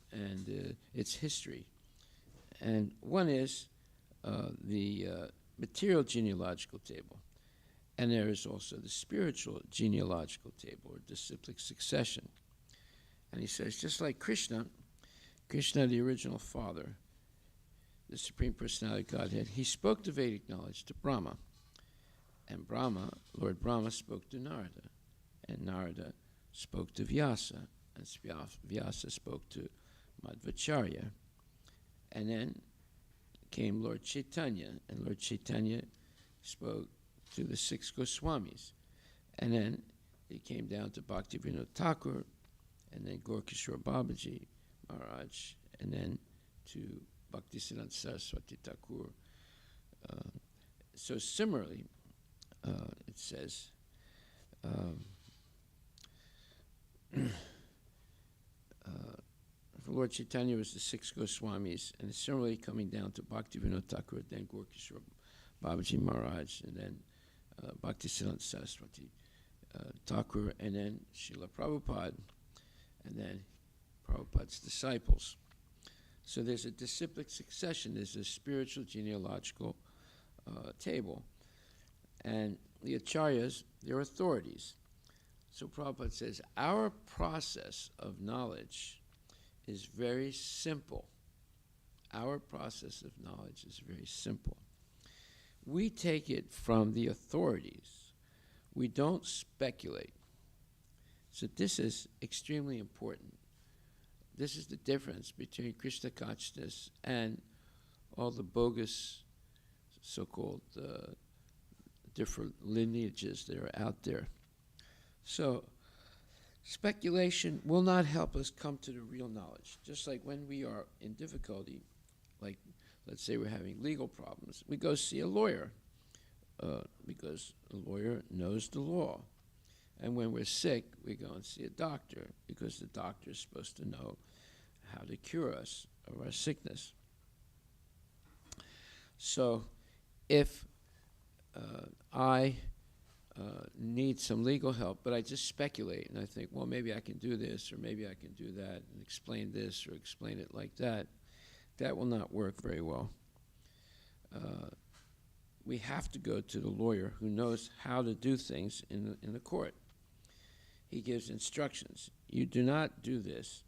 its history. And one is the material genealogical table. And there is also the spiritual genealogical table, or disciplic succession. And he says, just like Krishna, the original father, the Supreme Personality of Godhead, he spoke the Vedic knowledge to Brahma. And Lord Brahma spoke to Narada. And Narada spoke to Vyasa. And Vyasa spoke to Madhvacharya. And then came Lord Chaitanya. And Lord Chaitanya spoke to the 6 Goswamis. And then he came down to Bhaktivinoda Thakur, and then Gorkishore Babaji Maharaj, and then to Bhaktisiddhanta Saraswati Thakur. So similarly, it says, Lord Chaitanya was the 6 Goswamis, and similarly coming down to Bhaktivinoda Thakur, then Gorkishore Babaji Maharaj, and then Bhaktisiddhanta Saraswati Thakur, and then Srila Prabhupada, and then Prabhupada's disciples. So there's a disciplic succession, there's a spiritual genealogical table. And the acharyas, they're authorities. So Prabhupada says, our process of knowledge is very simple. Our process of knowledge is very simple. We take it from the authorities. We don't speculate. So this is extremely important. This is the difference between Krishna consciousness and all the bogus so-called different lineages that are out there. So speculation will not help us come to the real knowledge. Just like when we are in difficulty, like let's say we're having legal problems, we go see a lawyer because a lawyer knows the law. And when we're sick, we go and see a doctor because the doctor is supposed to know how to cure us of our sickness. So if I need some legal help, but I just speculate and I think, well, maybe I can do this or maybe I can do that and explain this or explain it like that, that will not work very well. We have to go to the lawyer who knows how to do things in the court. He gives instructions. You do not do this,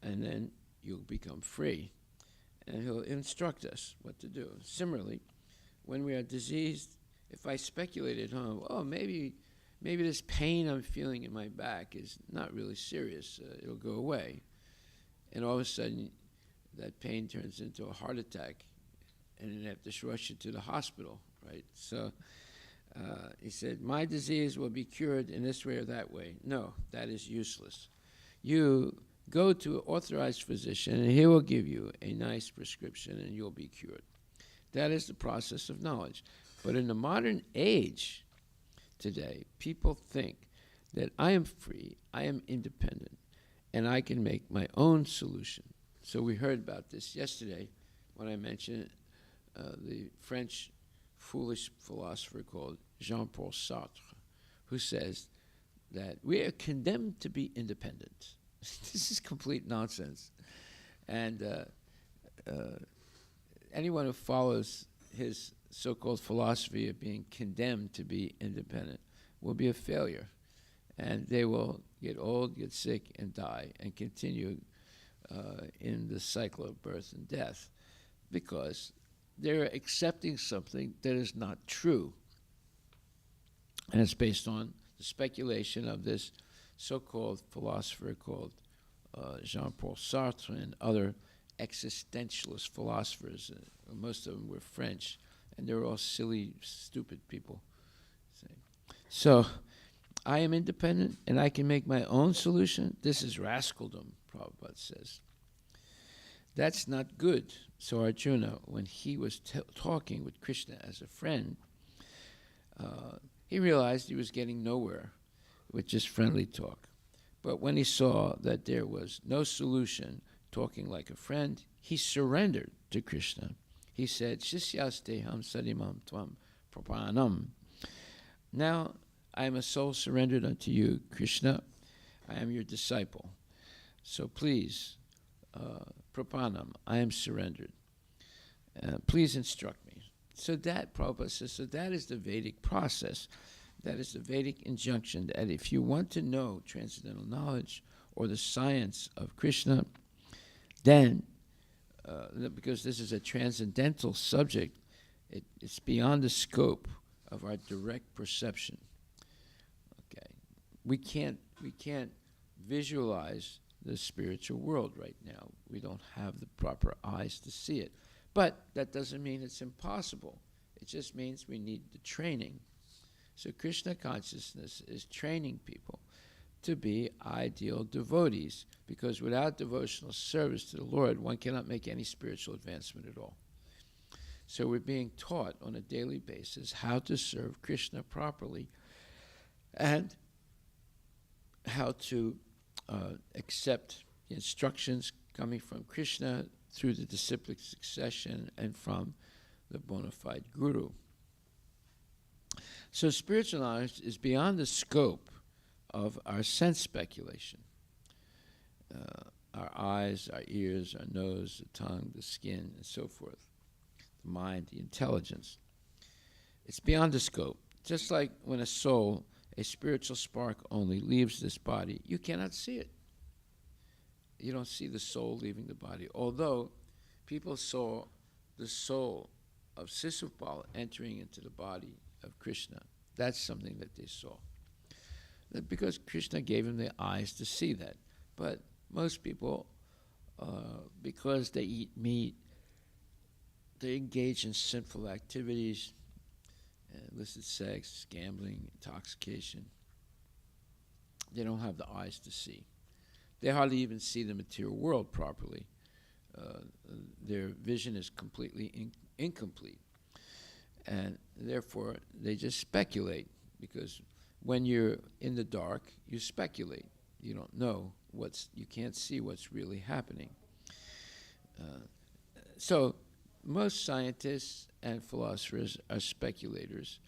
and then you'll become free. And he'll instruct us what to do. Similarly, when we are diseased, if I speculate at home, oh, maybe this pain I'm feeling in my back is not really serious. It'll go away. And all of a sudden, that pain turns into a heart attack, and then they have to rush you to the hospital, right? So he said, my disease will be cured in this way or that way. No, that is useless. You go to an authorized physician, and he will give you a nice prescription, and you'll be cured. That is the process of knowledge. But in the modern age today, people think that I am free, I am independent, and I can make my own solution. So we heard about this yesterday when I mentioned the French foolish philosopher called Jean-Paul Sartre, who says that we are condemned to be independent. This is complete nonsense. And anyone who follows his so-called philosophy of being condemned to be independent will be a failure. And they will get old, get sick, and die, and continue in the cycle of birth and death because they're accepting something that is not true. And it's based on the speculation of this so-called philosopher called Jean-Paul Sartre and other existentialist philosophers. Most of them were French, and they were all silly, stupid people. So I am independent, and I can make my own solution. This is rascaldom, Prabhupada says. That's not good. So Arjuna, when he was talking with Krishna as a friend, he realized he was getting nowhere with just friendly talk. But when he saw that there was no solution, talking like a friend, he surrendered to Krishna. He said, Shishyasteham sadimam tvam prapanam. Now I am a soul surrendered unto you, Krishna. I am your disciple. So please, prapanam, I am surrendered. Please instruct me. So that, Prabhupada says, so that is the Vedic process. That is the Vedic injunction that if you want to know transcendental knowledge or the science of Krishna, then, because this is a transcendental subject, it's beyond the scope of our direct perception. Okay, we can't visualize the spiritual world right now. We don't have the proper eyes to see it. But that doesn't mean it's impossible. It just means we need the training. So Krishna consciousness is training people to be ideal devotees, because without devotional service to the Lord, one cannot make any spiritual advancement at all. So we're being taught on a daily basis how to serve Krishna properly and how to accept the instructions coming from Krishna through the disciplic succession and from the bona fide guru. So spiritual knowledge is beyond the scope of our sense speculation. Our eyes, our ears, our nose, the tongue, the skin, and so forth. The mind, the intelligence. It's beyond the scope. Just like when a soul, a spiritual spark only, leaves this body, you cannot see it. You don't see the soul leaving the body. Although people saw the soul of Sisupal entering into the body of Krishna. That's something that they saw. Because Krishna gave him the eyes to see that. But most people, because they eat meat, they engage in sinful activities, illicit sex, gambling, intoxication. They don't have the eyes to see. They hardly even see the material world properly. Their vision is completely incomplete. And therefore, they just speculate, because when you're in the dark, you speculate. You don't know you can't see what's really happening. So most scientists and philosophers are speculators,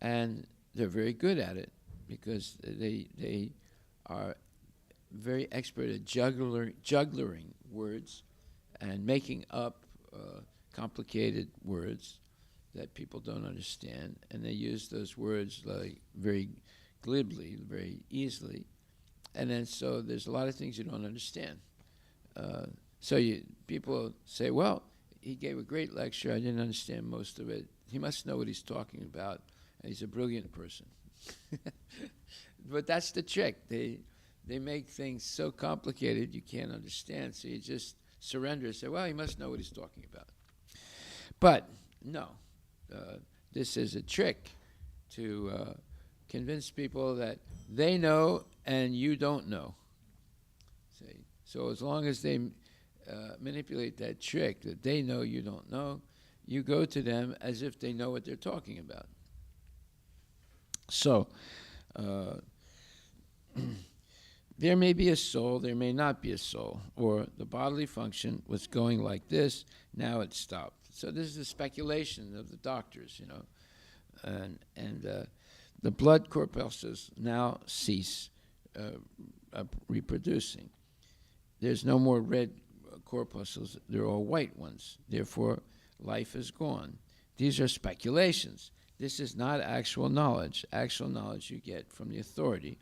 and they're very good at it because they are very expert at juggling words and making up complicated words that people don't understand, and they use those words like very glibly, very easily, and then so there's a lot of things you don't understand. People say, well, he gave a great lecture, I didn't understand most of it. He must know what he's talking about, and he's a brilliant person. But that's the trick. They make things so complicated you can't understand, so you just surrender and say, well, he must know what he's talking about. But no, this is a trick to convince people that they know and you don't know. See? So as long as they manipulate that trick that they know you don't know, you go to them as if they know what they're talking about. So there may be a soul, there may not be a soul, or the bodily function was going like this, now it stopped. So this is the speculation of the doctors, and the blood corpuscles now cease reproducing. There's no more red corpuscles, they're all white ones. Therefore, life is gone. These are speculations. This is not actual knowledge. Actual knowledge you get from the authority.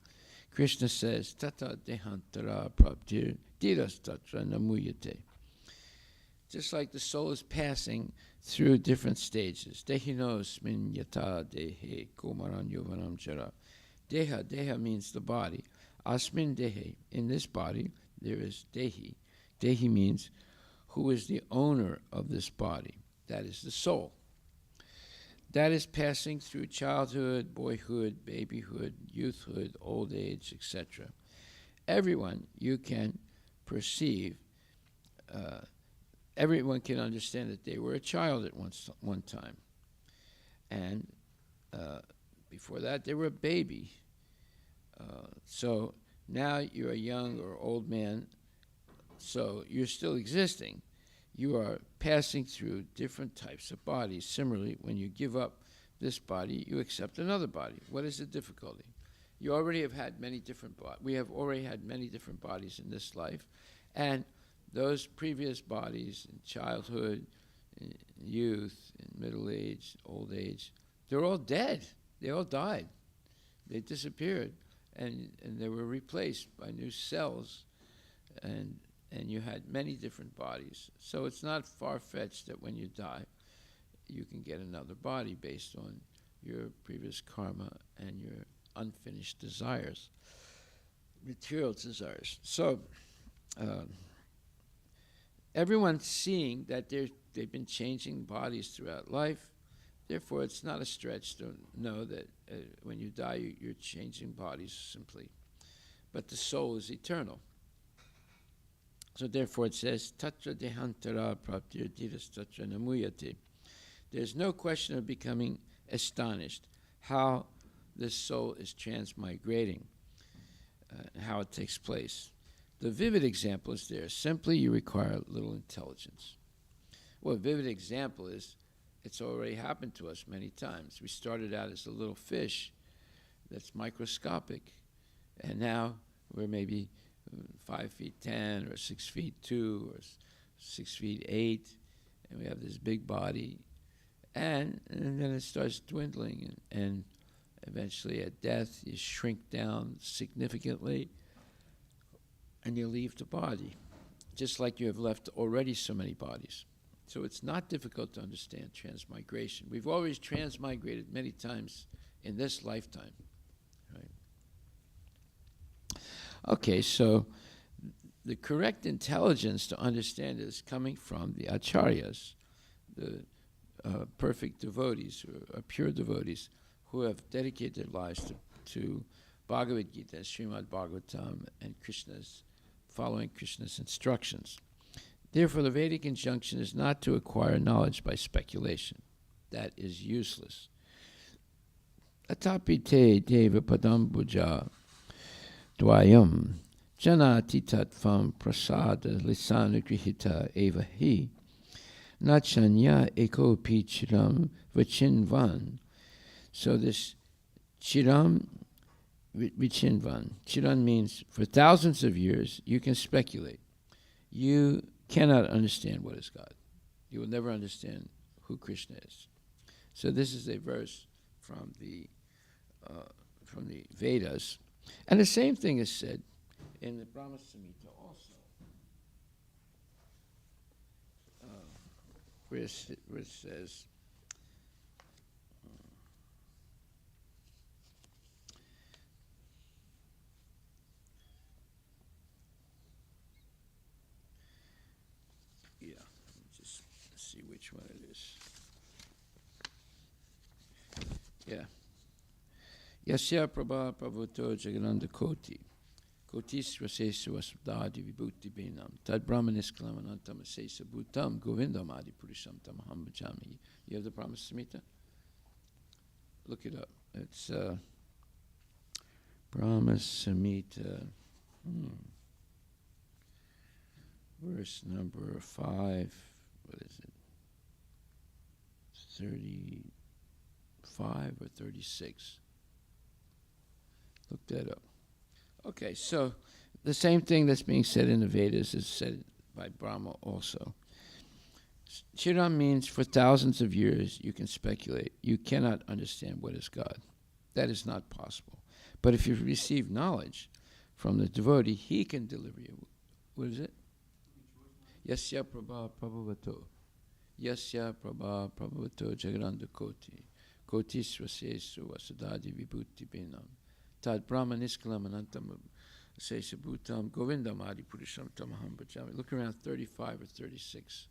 Krishna says, Tata dehantara prabdir diras tatra namuyate. Just like the soul is passing through different stages. Dehinos min yata dehe kumaran yovanam jara. Deha means the body. Asmin dehe, in this body, there is dehi. Dehi means who is the owner of this body. That is the soul. That is passing through childhood, boyhood, babyhood, youthhood, old age, etc. Everyone you can perceive, everyone can understand that they were a child at one time. And before that, they were a baby. So now you're a young or old man, so you're still existing. You are passing through different types of bodies. Similarly, when you give up this body, you accept another body. What is the difficulty? You already have had many different bodies. We have already had many different bodies in this life. And those previous bodies in childhood, in youth, in middle age, old age, they're all dead. They all died. They disappeared. And they were replaced by new cells. And you had many different bodies. So it's not far-fetched that when you die, you can get another body based on your previous karma and your unfinished desires, material desires. So everyone's seeing that they've been changing bodies throughout life. Therefore, it's not a stretch to know that when you die, you're changing bodies simply. But the soul is eternal. So therefore it says, Tatra dehantara praptir dhiras tatra namuyate. There's no question of becoming astonished how this soul is transmigrating, how it takes place. The vivid example is there. Simply, you require a little intelligence. Well, a vivid example is, it's already happened to us many times. We started out as a little fish that's microscopic, and now we're maybe 5 feet 10 or 6 feet 2 or 6 feet 8, and we have this big body, and then it starts dwindling, and eventually at death you shrink down significantly and you leave the body, just like you have left already so many bodies. So it's not difficult to understand transmigration. We've always transmigrated many times in this lifetime, right? Okay, so the correct intelligence to understand it is coming from the acharyas, the perfect devotees, or pure devotees, who have dedicated their lives to Bhagavad Gita, Srimad Bhagavatam, and following Krishna's instructions. Therefore, the Vedic injunction is not to acquire knowledge by speculation. That is useless. Atapi te deva padambuja dvayam janati tatvam prasada lisana grihita eva hi nachanya eko pi chiram vachinvan. So this chiram vichinvan, chiran means for thousands of years you can speculate. You cannot understand what is God. You will never understand who Krishna is. So this is a verse from the Vedas, and the same thing is said in the Brahma Samhita also, where it says, see which one it is. Yeah. Yasya prabha prabhuto jagananda koti. Kotis rasesu asudadi vibhuti benam. Tad brahmanisklamanantam asesa bhutam govindam adi purisham tamaham bhajami. You have the Brahma Samhita? Look it up. It's Brahma Samhita. Verse number 5. What is it? 35 or 36. Look that up. Okay, so the same thing that's being said in the Vedas is said by Brahma also. Chiram means for thousands of years you can speculate. You cannot understand what is God. That is not possible. But if you receive knowledge from the devotee, he can deliver you. What is it? Yasya prabha prabhavato. Yasya prabha prabhavato jagaranda koti. Kotis rasesu vasudadi vibhuti benam. Tad brahma niskalam anantam sesa bhutam govindam adi purisham tamaham bhajami. Look around 35 or 36.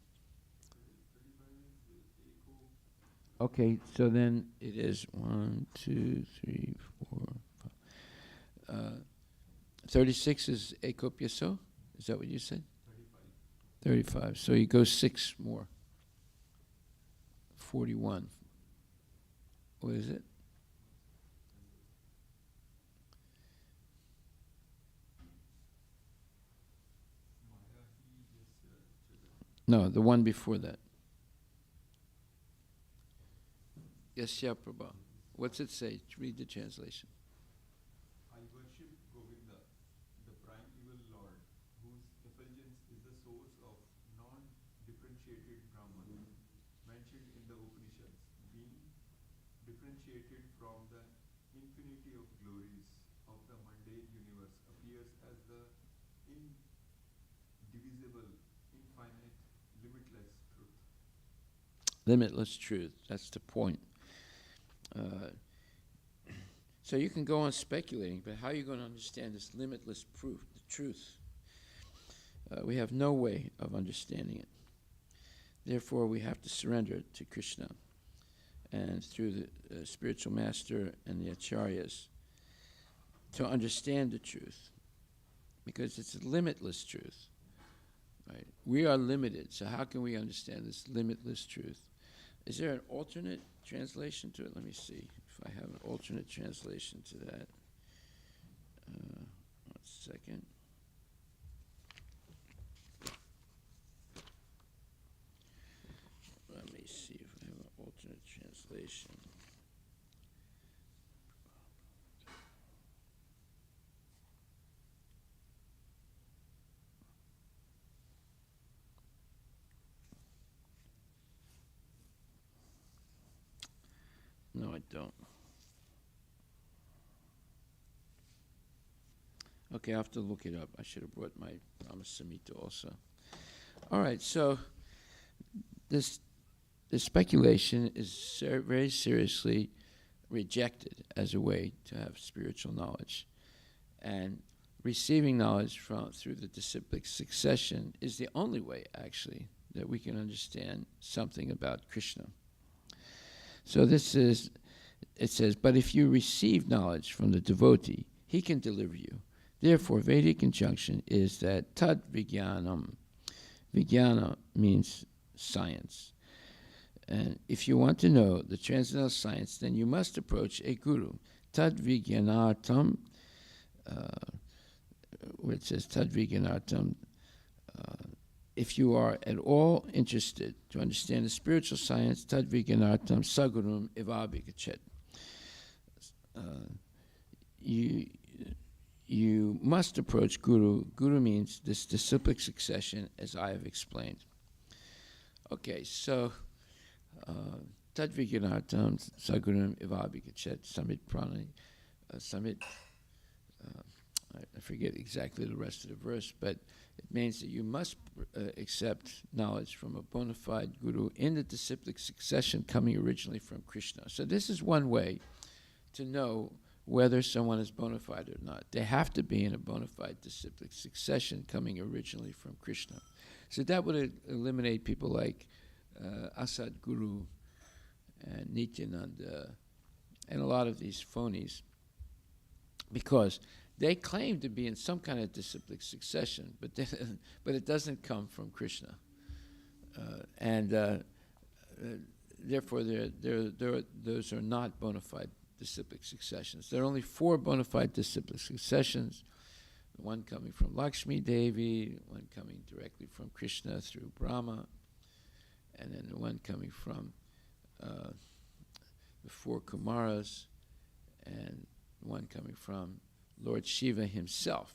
Okay, so then it is 1, 2, 3, 4, 5. 36 is ekopyaso? Is that what you said? 35. So you go 6 more. 41. What is it? No, the one before that. Yasya Prabha. What's it say? Read the translation. differentiated from the infinity of glories of the mundane universe, appears as the indivisible, infinite, limitless truth. Limitless truth. That's the point. So you can go on speculating, but how are you going to understand this limitless proof, the truth? We have no way of understanding it. Therefore, we have to surrender it to Krishna. And through the spiritual master and the acharyas to understand the truth. Because it's a limitless truth. Right? We are limited, so how can we understand this limitless truth? Is there an alternate translation to it? Let me see if I have an alternate translation to that. 1 second. Let me see if I have an alternate translation. No, I don't. Okay, I have to look it up. I should have brought my Brahmasamhita also. All right, so this speculation is very seriously rejected as a way to have spiritual knowledge. And receiving knowledge through the disciplic succession is the only way, actually, that we can understand something about Krishna. So it says, but if you receive knowledge from the devotee, he can deliver you. Therefore, Vedic injunction is that tad vijnanam. Vijnana means science. And if you want to know the transcendental science, then you must approach a guru. Tad vijnanartam, where it says tad vijnanartam, if you are at all interested to understand the spiritual science, tad vijnanartam sagurum evabhikachet. You must approach Guru. Guru means this disciplic succession, as I have explained. Okay, so tad vijnanartam sagurum evabhikachet samit prana samit. I forget exactly the rest of the verse, but it means that you must accept knowledge from a bona fide guru in the disciplic succession coming originally from Krishna. So this is one way to know whether someone is bona fide or not. They have to be in a bona fide disciplic succession coming originally from Krishna. So that would eliminate people like Asad Guru and Nityananda and a lot of these phonies, because they claim to be in some kind of disciplic succession, but it doesn't come from Krishna, therefore those are not bona fide disciplic successions. There are only 4 bona fide disciplic successions: one coming from Lakshmi Devi, one coming directly from Krishna through Brahma, and then the one coming from the 4 Kumaras, and one coming from Lord Shiva himself.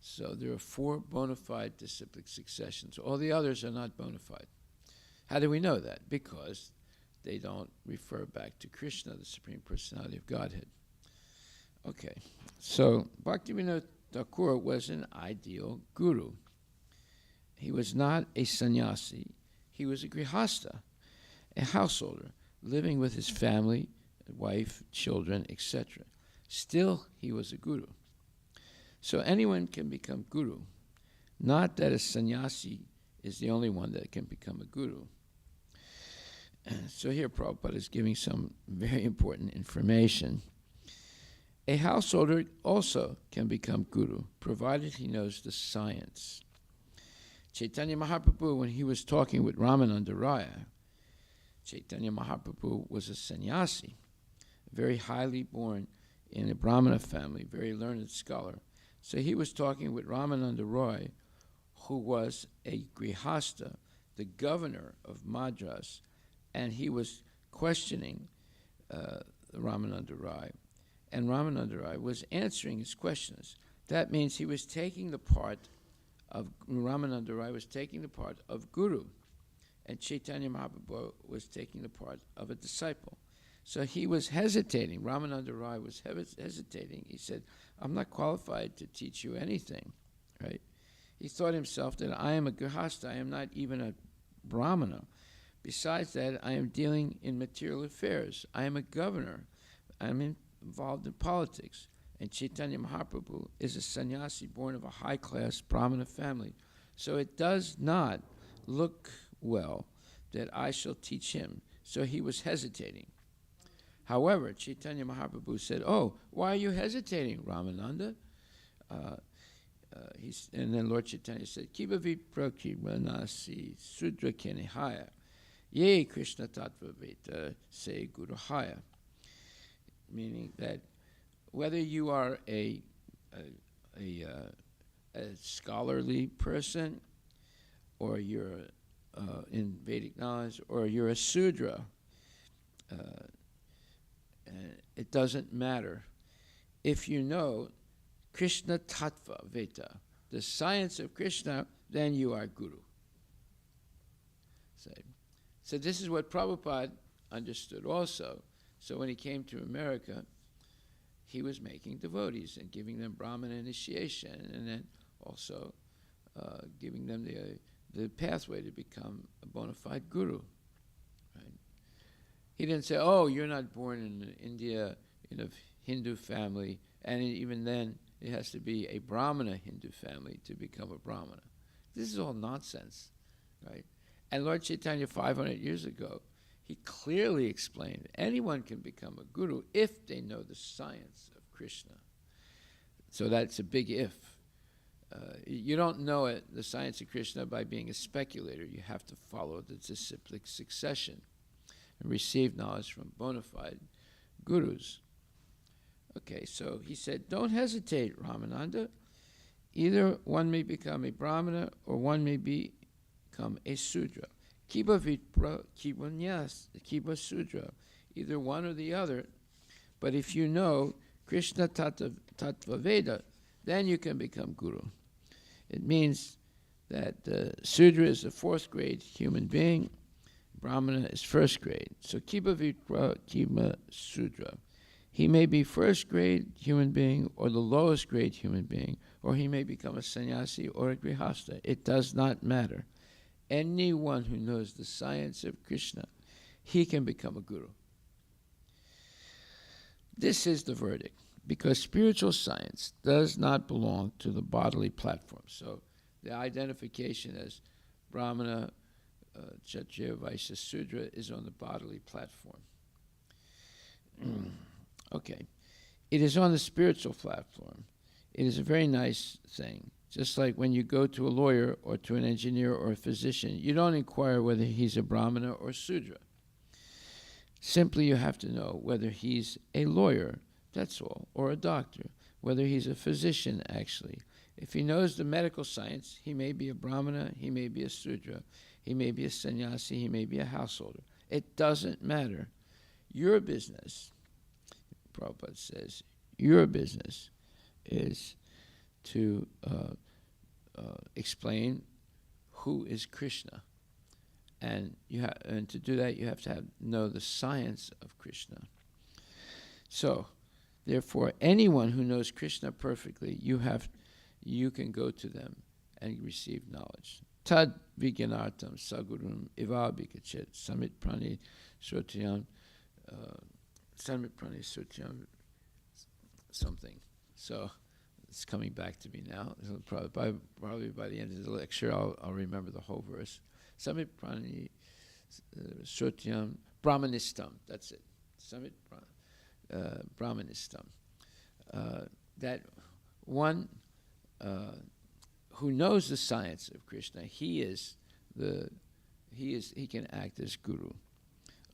So there are 4 bona fide disciplic successions. All the others are not bona fide. How do we know that? Because they don't refer back to Krishna, the Supreme Personality of Godhead. Okay, so Bhaktivinoda Thakur was an ideal guru. He was not a sannyasi. He was a grihasta, a householder, living with his family, wife, children, etc. Still, he was a guru. So anyone can become guru. Not that a sannyasi is the only one that can become a guru. So here Prabhupada is giving some very important information. A householder also can become guru, provided he knows the science. Chaitanya Mahaprabhu, when he was talking with Ramananda Raya, Chaitanya Mahaprabhu was a sannyasi, very highly born in a Brahmana family, very learned scholar. So he was talking with Ramananda Roy, who was a grihasta, the governor of Madras, and he was questioning Ramananda Rai. And Ramananda Rai was answering his questions. That means he was taking the part of, Ramananda Rai was taking the part of guru, and Chaitanya Mahaprabhu was taking the part of a disciple. So he was hesitating. Ramananda Rai was hesitating. He said, I'm not qualified to teach you anything, right? He thought himself that I am a grihasta, I am not even a brahmana. Besides that, I am dealing in material affairs. I am a governor. I'm involved in politics. And Chaitanya Mahaprabhu is a sannyasi born of a high-class brahmana family. So it does not look well that I shall teach him. So he was hesitating. However, Chaitanya Mahaprabhu said, oh, why are you hesitating, Ramananda? And then Lord Chaitanya said, Kibavit prakimanasi sudra kenihaya, ye Krishna tattva veta se guruhaya. Meaning that whether you are a scholarly person, or you're in Vedic knowledge, or you're a Sudra, it doesn't matter. If you know Krishna Tattva Veta, the science of Krishna, then you are Guru. So this is what Prabhupada understood also. So when he came to America, he was making devotees and giving them Brahman initiation, and then also giving them the pathway to become a bona fide guru. Right? He didn't say, oh, you're not born in India in a Hindu family, and even then it has to be a Brahmana Hindu family to become a Brahmana. This is all nonsense, right? And Lord Chaitanya 500 years ago, he clearly explained anyone can become a guru if they know the science of Krishna. So that's a big if. You don't know it, the science of Krishna, by being a speculator. You have to follow the disciplic succession and receive knowledge from bona fide gurus. Okay, so he said, don't hesitate, Ramananda. Either one may become a Brahmana or one may become a Sudra. Kiba Vipra, Kiba Nyas, Kiba Sudra. Either one or the other. But if you know Krishna Tattva Veda, then you can become Guru. It means that Sudra is the 4th grade human being, Brahmana is 1st grade. So Kiba Vipra, Kiba Sudra. He may be 1st grade human being or the lowest grade human being, or he may become a sannyasi or a grihasta. It does not matter. Anyone who knows the science of Krishna, he can become a guru. This is the verdict, because spiritual science does not belong to the bodily platform. So the identification as Brahmana, Kshatriya, Vaishya, Sudra is on the bodily platform. Okay. It is on the spiritual platform. It is a very nice thing. Just like when you go to a lawyer or to an engineer or a physician, you don't inquire whether he's a Brahmana or Sudra. Simply you have to know whether he's a lawyer, that's all, or a doctor, whether he's a physician, actually. If he knows the medical science, he may be a Brahmana, he may be a Sudra, he may be a sannyasi, he may be a householder. It doesn't matter. Your business, Prabhupada says, your business is to explain who is Krishna. And to do that, you have to know the science of Krishna. So, therefore, anyone who knows Krishna perfectly, you can go to them and receive knowledge. Tad vigyanartam sagurum ivabhikachet samit prani sotiyam something. So it's coming back to me now. Probably by the end of the lecture, I'll remember the whole verse. Samit prani sotyam brahmanistam. That's it. Samit brahmanistam. That one who knows the science of Krishna, he can act as guru.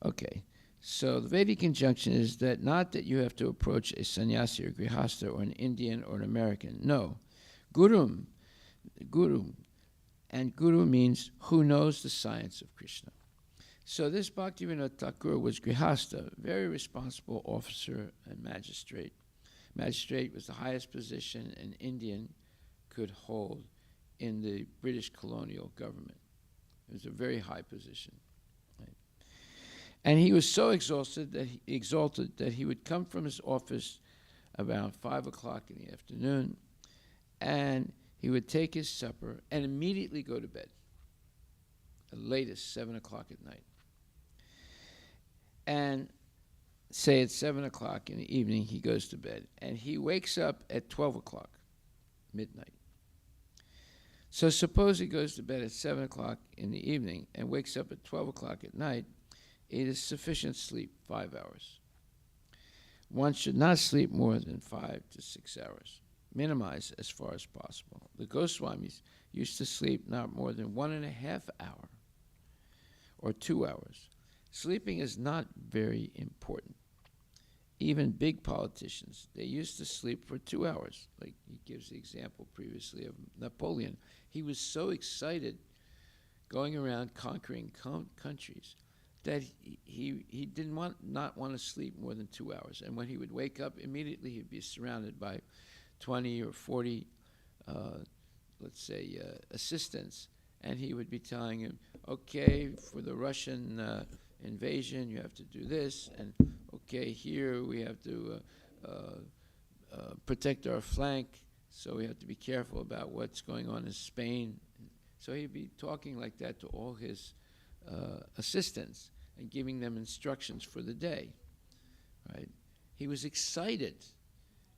Okay. So the Vedic injunction is that not that you have to approach a sannyasi or grihasta or an Indian or an American. No. Guru. And guru means who knows the science of Krishna. So this Bhaktivinoda Thakur was grihasta, very responsible officer and magistrate. Magistrate was the highest position an Indian could hold in the British colonial government. It was a very high position. And he was so exalted that he would come from his office around 5 o'clock in the afternoon, and he would take his supper and immediately go to bed, the latest 7 o'clock at night. And say at 7 o'clock in the evening he goes to bed, and he wakes up at 12 o'clock, midnight. So suppose he goes to bed at 7 o'clock in the evening and wakes up at 12 o'clock at night. It is sufficient sleep, 5 hours. One should not sleep more than 5 to 6 hours. Minimize as far as possible. The Goswamis used to sleep not more than 1.5 hours or 2 hours. Sleeping is not very important. Even big politicians, they used to sleep for 2 hours. Like he gives the example previously of Napoleon. He was so excited going around conquering countries that he did not want to sleep more than 2 hours. And when he would wake up, immediately he'd be surrounded by 20 or 40, assistants, and he would be telling him, okay, for the Russian invasion, you have to do this, and okay, here we have to protect our flank, so we have to be careful about what's going on in Spain. So he'd be talking like that to all his assistants and giving them instructions for the day, right? He was excited,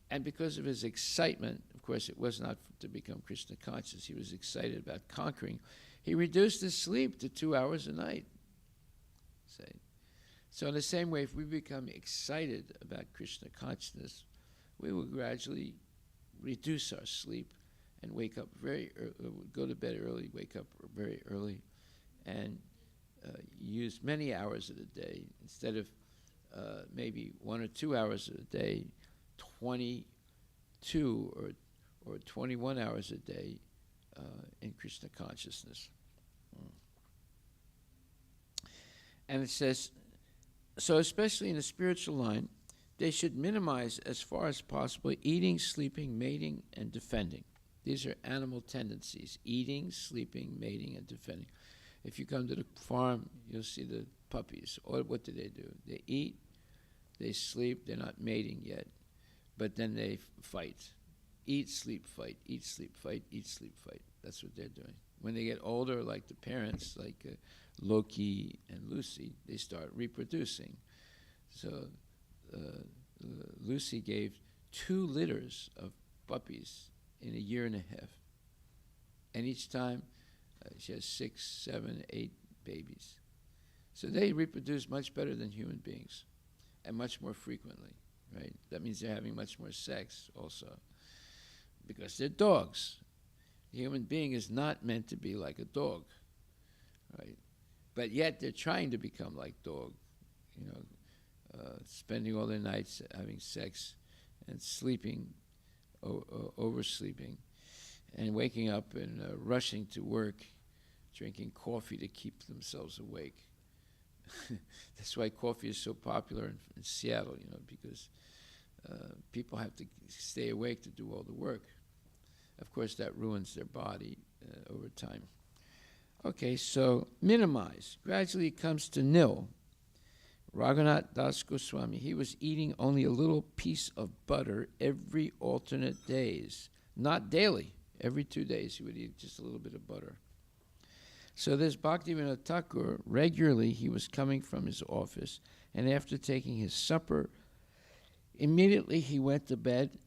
and because of his excitement, of course, it was not to become Krishna conscious. He was excited about conquering. He reduced his sleep to 2 hours a night. Say. So in the same way, if we become excited about Krishna consciousness, we will gradually reduce our sleep and wake up very early, go to bed early, wake up very early, and use many hours of the day instead of maybe 1 or 2 hours a day, 22 or 21 hours a day in Krishna consciousness. And it says, so especially in the spiritual line, they should minimize as far as possible eating, sleeping, mating, and defending. These are animal tendencies: eating, sleeping, mating, and defending. If you come to the farm, you'll see the puppies. Or what do? They eat, they sleep, they're not mating yet, but then they fight. Eat, sleep, fight, eat, sleep, fight, eat, sleep, fight. That's what they're doing. When they get older, like the parents, like Loki and Lucy, they start reproducing. So Lucy gave 2 litters of puppies in a year and a half. And each time she has 6, 7, 8 babies. So they reproduce much better than human beings and much more frequently, right? That means they're having much more sex also because they're dogs. The human being is not meant to be like a dog, right? But yet they're trying to become like dog, spending all their nights having sex and sleeping, oversleeping, and waking up and rushing to work, drinking coffee to keep themselves awake. That's why coffee is so popular in Seattle, because people have to stay awake to do all the work. Of course, that ruins their body over time. Okay, so minimize. Gradually it comes to nil. Raghunath Das Goswami, he was eating only a little piece of butter every alternate days. Not daily. Every 2 days he would eat just a little bit of butter. So this Bhaktivinoda Thakur, regularly he was coming from his office, and after taking his supper, immediately he went to bed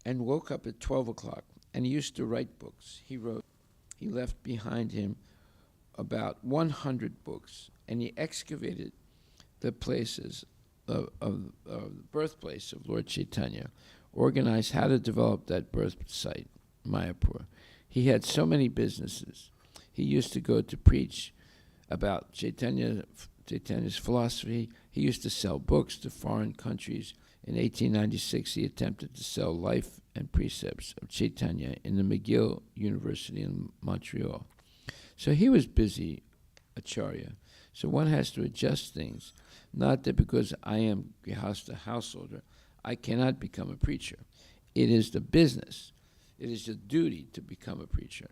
and woke up at 12 o'clock. And he used to write books. He left behind him about 100 books, and he excavated the places of the birthplace of Lord Chaitanya, organized how to develop that birth site, Mayapur. He had so many businesses. He used to go to preach about Chaitanya's philosophy. He used to sell books to foreign countries. In 1896, he attempted to sell Life and Precepts of Chaitanya in the McGill University in Montreal. So he was busy, Acharya. So one has to adjust things. Not that because I am Grihastha householder, I cannot become a preacher. It is the business. It is the duty to become a preacher.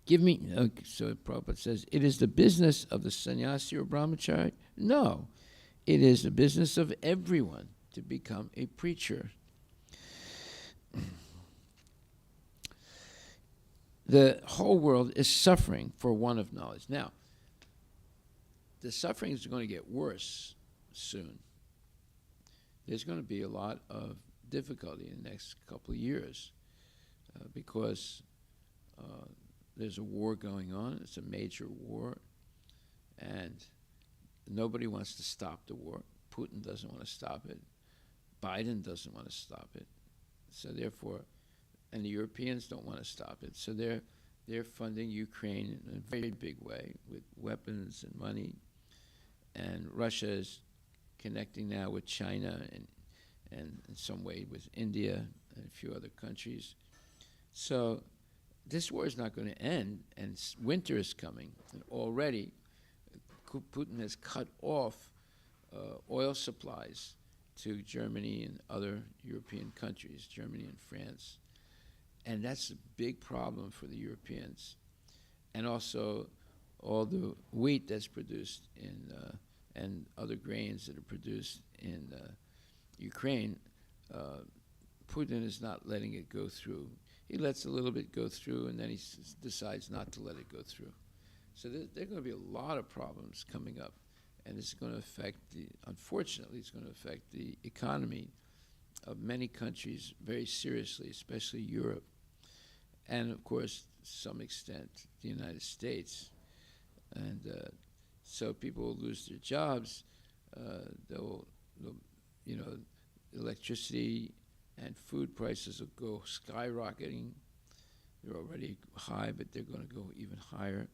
Give me, so Prabhupada says, it is the business of the sannyasi or brahmachari? No, it is the business of everyone to become a preacher. The whole world is suffering for want of knowledge. Now, the suffering is going to get worse soon. There's going to be a lot of difficulty in the next couple of years because there's a war going on. It's a major war, and nobody wants to stop the war. Putin doesn't want to stop it. Biden doesn't want to stop it. So therefore, and the Europeans don't want to stop it. So they're funding Ukraine in a very big way with weapons and money. And Russia is connecting now with China and in some way with India and a few other countries. So this war is not going to end, and winter is coming. And already Putin has cut off oil supplies to Germany and other European countries, Germany and France. And that's a big problem for the Europeans. And also all the wheat that's produced in and other grains that are produced in Ukraine, Putin is not letting it go through. He lets a little bit go through, and then he decides not to let it go through. So there are going to be a lot of problems coming up, and it's going to affect unfortunately, it's going to affect the economy of many countries very seriously, especially Europe, and of course, to some extent, the United States. And so people will lose their jobs. They'll, electricity and food prices will go skyrocketing. They're already high, but they're going to go even higher.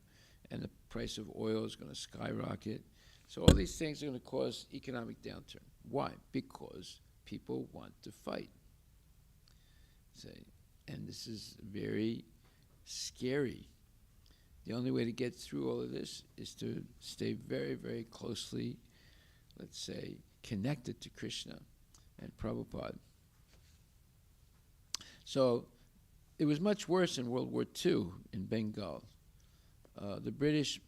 And the price of oil is going to skyrocket. So all these things are going to cause economic downturn. Why? Because people want to fight. And this is very scary. The only way to get through all of this is to stay very, very closely, let's say, connected to Krishna and Prabhupada. So it was much worse in World War II in Bengal. The British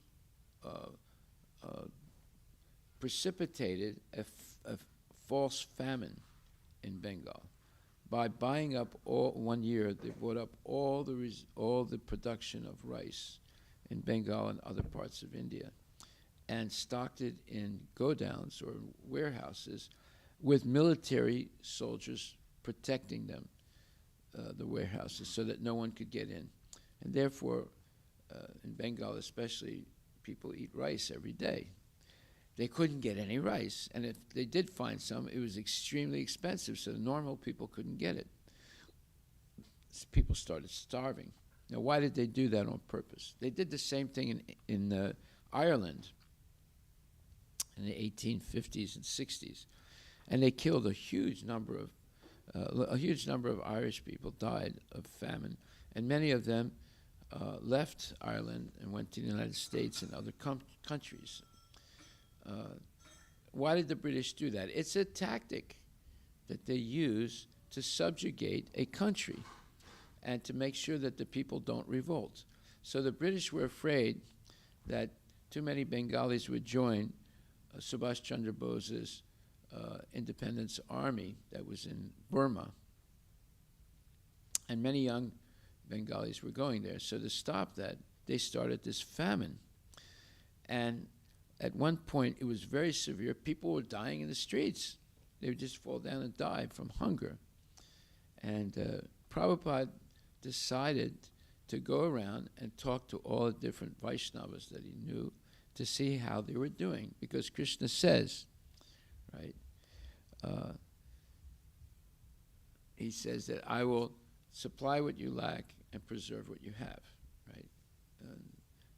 precipitated a false famine in Bengal. By buying up one year, they bought up all the production of rice in Bengal and other parts of India, and stocked it in godowns or warehouses with military soldiers protecting them, the warehouses, so that no one could get in. And therefore, in Bengal especially, people eat rice every day. They couldn't get any rice, and if they did find some, it was extremely expensive, so the normal people couldn't get it. So people started starving. Now, why did they do that on purpose? They did the same thing in Ireland in the 1850s and 60s, and they killed a huge number of Irish people died of famine, and many of them left Ireland and went to the United States and other countries. Why did the British do that? It's a tactic that they use to subjugate a country and to make sure that the people don't revolt. So the British were afraid that too many Bengalis would join Subhash Chandra Bose's independence army that was in Burma. And many young Bengalis were going there. So to stop that, they started this famine. And at one point, it was very severe. People were dying in the streets. They would just fall down and die from hunger. And Prabhupada decided to go around and talk to all the different Vaishnavas that he knew to see how they were doing. Because Krishna says, right, he says that I will supply what you lack and preserve what you have, right?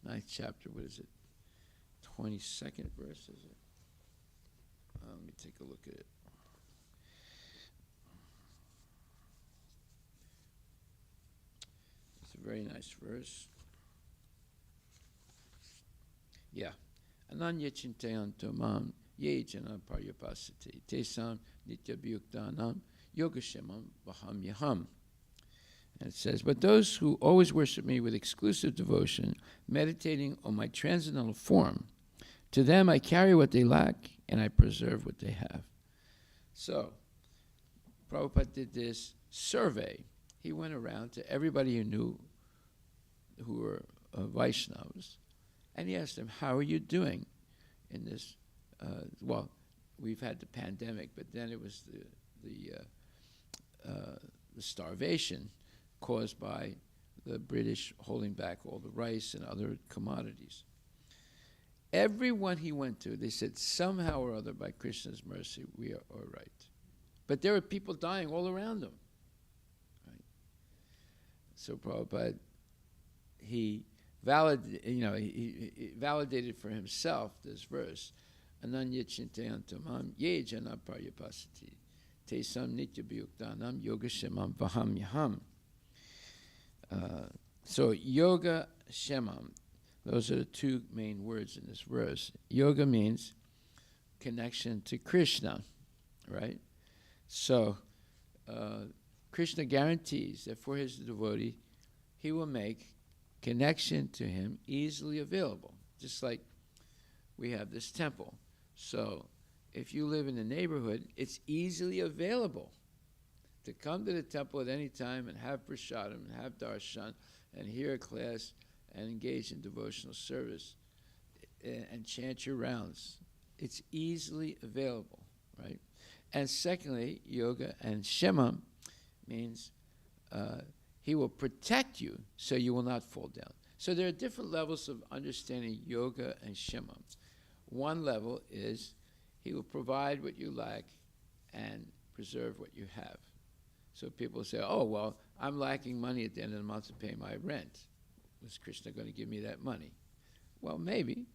9th chapter, what is it? 22nd verse, is it? Let me take a look at it. It's a very nice verse. Yeah. Ananya chintayanto mam ye jana paryapasati tesam nitya bhyuktanam yogashamam vaham yaham. And it says, but those who always worship me with exclusive devotion, meditating on my transcendental form, to them I carry what they lack and I preserve what they have. So, Prabhupada did this survey. He went around to everybody who knew who were Vaishnavas, and he asked them, how are you doing in this? Well, we've had the pandemic, but then it was the starvation caused by the British holding back all the rice and other commodities. Everyone he went to, they said, somehow or other, by Krishna's mercy, we are all right. But there were people dying all around them. Right? So Prabhupada, he validated for himself this verse, Ananya Chintayantamam ye jana paryapasati te sam nitya bhayuktanam yoga shemam vaham yaham. So yoga shemam, those are the two main words in this verse. Yoga means connection to Krishna, right? So Krishna guarantees that for his devotee, he will make connection to him easily available, just like we have this temple. So if you live in the neighborhood, it's easily available to come to the temple at any time and have prasadam and have darshan and hear a class and engage in devotional service and chant your rounds. It's easily available, right? And secondly, yoga and shemam means he will protect you so you will not fall down. So there are different levels of understanding yoga and shemam. One level is he will provide what you lack and preserve what you have. So people say, oh, well, I'm lacking money at the end of the month to pay my rent. Was Krishna going to give me that money? Well, maybe.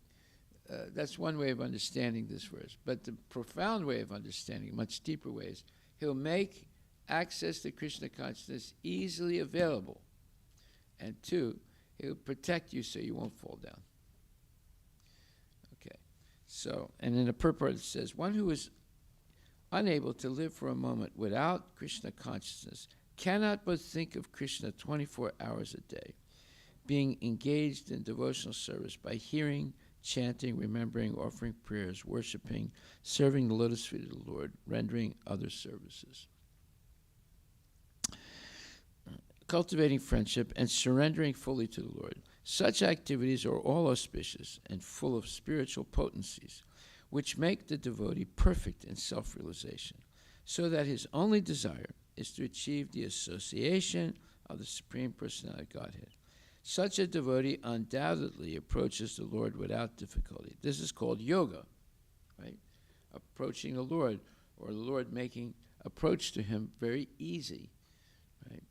That's one way of understanding this verse. But the profound way of understanding, much deeper ways, he'll make access to Krishna consciousness easily available. And two, he'll protect you so you won't fall down. Okay. So, and in the purport it says, one who is unable to live for a moment without Krishna consciousness cannot but think of Krishna 24 hours a day, being engaged in devotional service by hearing, chanting, remembering, offering prayers, worshiping, serving the lotus feet of the Lord, rendering other services. Cultivating friendship and surrendering fully to the Lord. Such activities are all auspicious and full of spiritual potencies, which make the devotee perfect in self-realization, so that his only desire is to achieve the association of the Supreme Personality of Godhead. Such a devotee undoubtedly approaches the Lord without difficulty. This is called yoga, right? Approaching the Lord, or the Lord making approach to him very easy, right?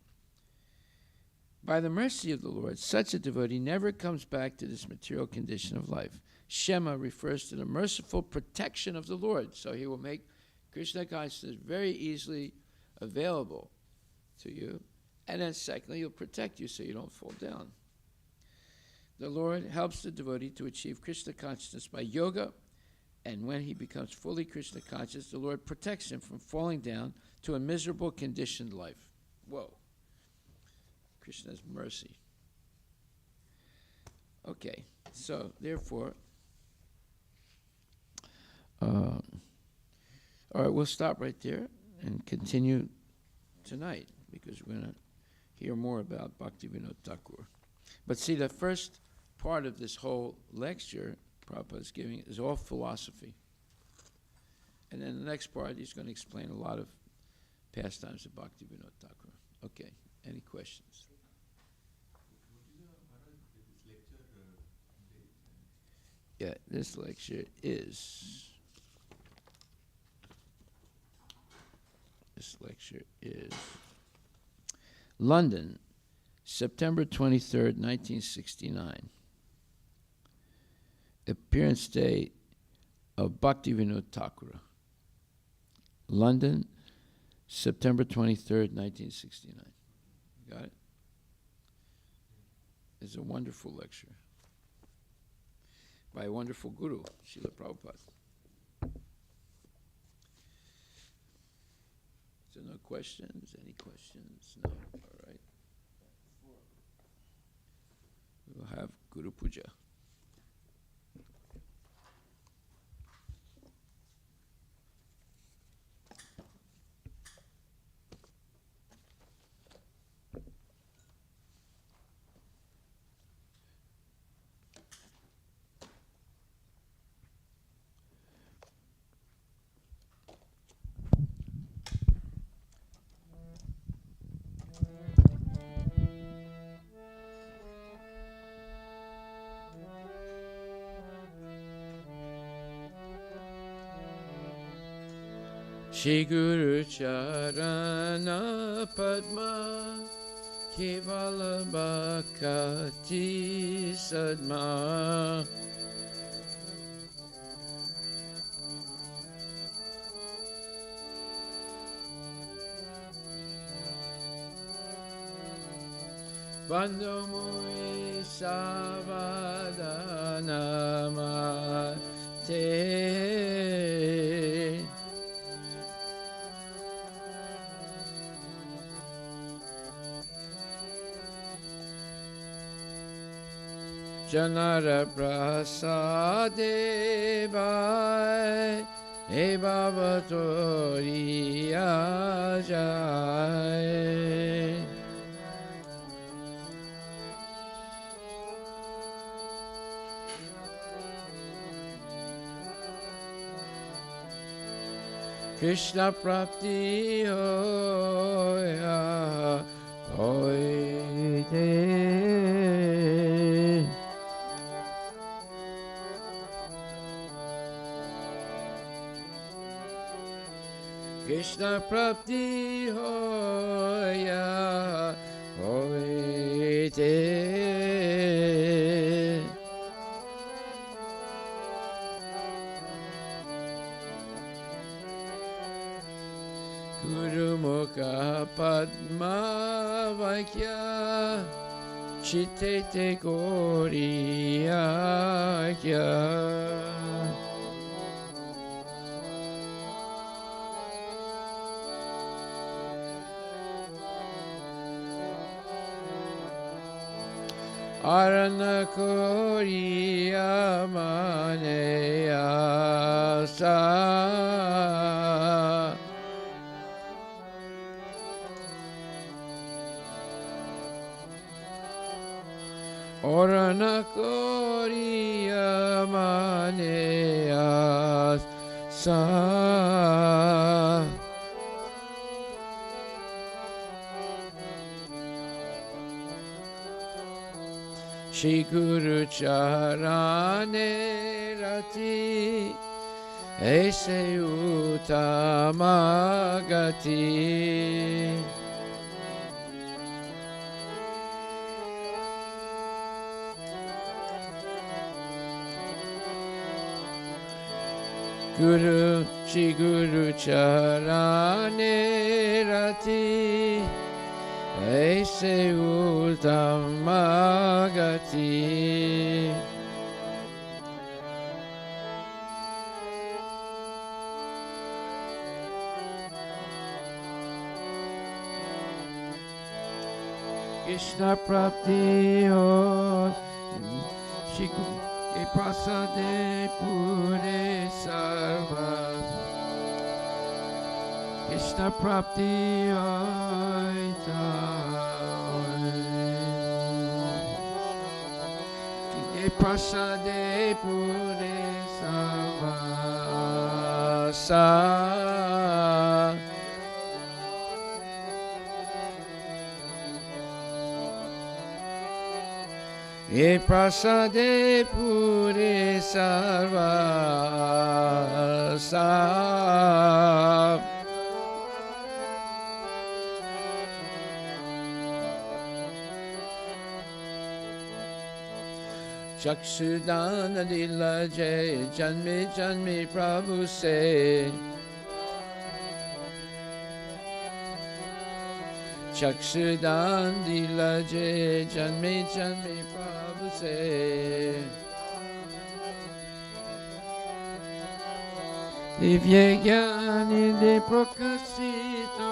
By the mercy of the Lord, such a devotee never comes back to this material condition of life. Shema refers to the merciful protection of the Lord, so he will make Krishna consciousness very easily available to you. And then secondly, he'll protect you so you don't fall down. The Lord helps the devotee to achieve Krishna consciousness by yoga, and when he becomes fully Krishna conscious, the Lord protects him from falling down to a miserable conditioned life. Whoa. Krishna's mercy. Okay, so therefore, all right, we'll stop right there and continue tonight, because we're going to hear more about Bhaktivinoda Thakur. But see, the first part of this whole lecture Prabhupada is giving is all philosophy. And then the next part, he's going to explain a lot of pastimes of Bhaktivinoda Thakur. Okay, any questions? Yeah, this lecture is London, September 23rd, 1969. Appearance day of Bhaktivinoda Thakur. London, September 23rd, 1969. Got it? It's a wonderful lecture by a wonderful guru, Srila Prabhupada. So no questions? Any questions? No? All right. We will have Guru Puja. Shri Guru Charana Padma Kevala Bhakati Sadma Bando Mui Savadana Mate Janara Prasade Bhai E Baba Toriya Jai Krishna Prapti Hoya Hoite Krishna Prapti Hoya Hoite Guru Mukha Padma Vaikya Chitte Goriya Kya Arana Koriya Maneya Sa Arana Koriya Maneya Sa Shri Guru Charane Rati Aise Uttama Gati Guru Shri Guru Charane Rati Aise Uttama Gati Krishna Prapti Ho Shri Guru Prasade Pure Sarva Krishna Prapti Hoita Prasade Pure Sarva Sa Ye Prasade Pure Sarva Sa Chakshudan Adila Jai Janmi Janmi Prabhu Se Chakshudan Dila Jai Janmi Janmi Prabhu Se Divye Gyani De Prokasito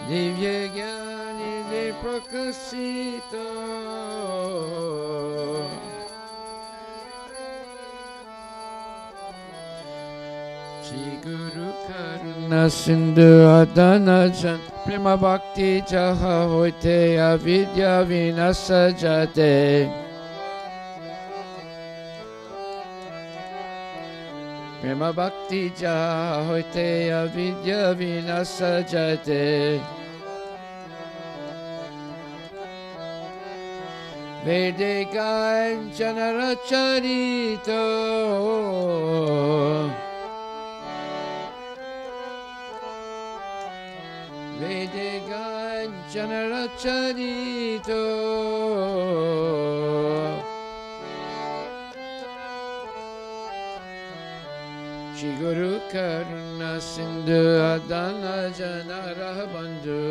Divya Gyani De Prakasito Shri Guru Karuna Sindhu Adanajan Prema Bhakti Jaha Hoite Avidya Vinasa Jate Prema Bhakti Jaha Hoite Avidya Vinasa Jate Vede Ganjana Racharito Vede Ganjana Racharito Shri Guru Karuna Sindhu Adana Jana Bandhu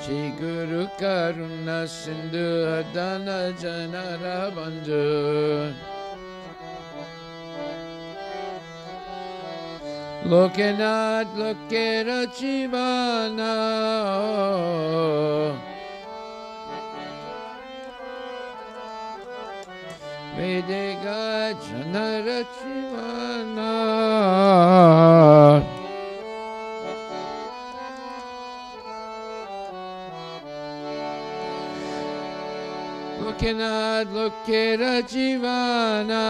Shri Guru Karuna Sindhu Adana Jana Bandhu Lokanath Lokera Jivana Vedega Janara Jivana Lokanath Lokera Jivana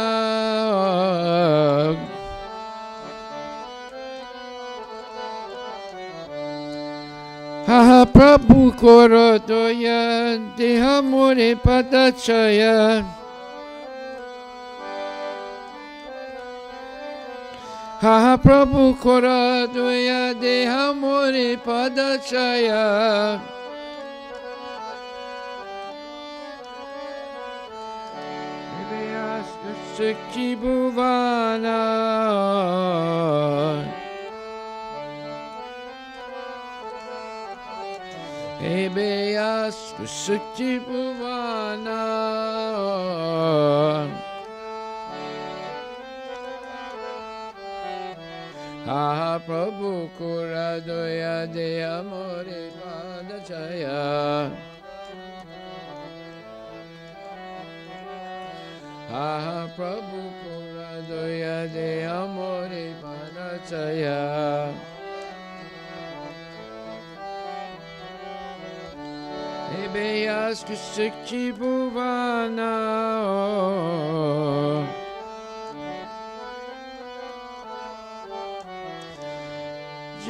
Ha Prabhu Korodoya Dehamore Padachaya Ha Prabhu Korodoya Dehamore Padachaya Vivyas Sukhi Bhuvana Ebeyas Sukhi Bhuvana Ha Prabhu Kuradoya De Amore Padachaya Ha Prabhu Kuradoya De Amore Padachaya Ebeyas Sukhi Bhuvana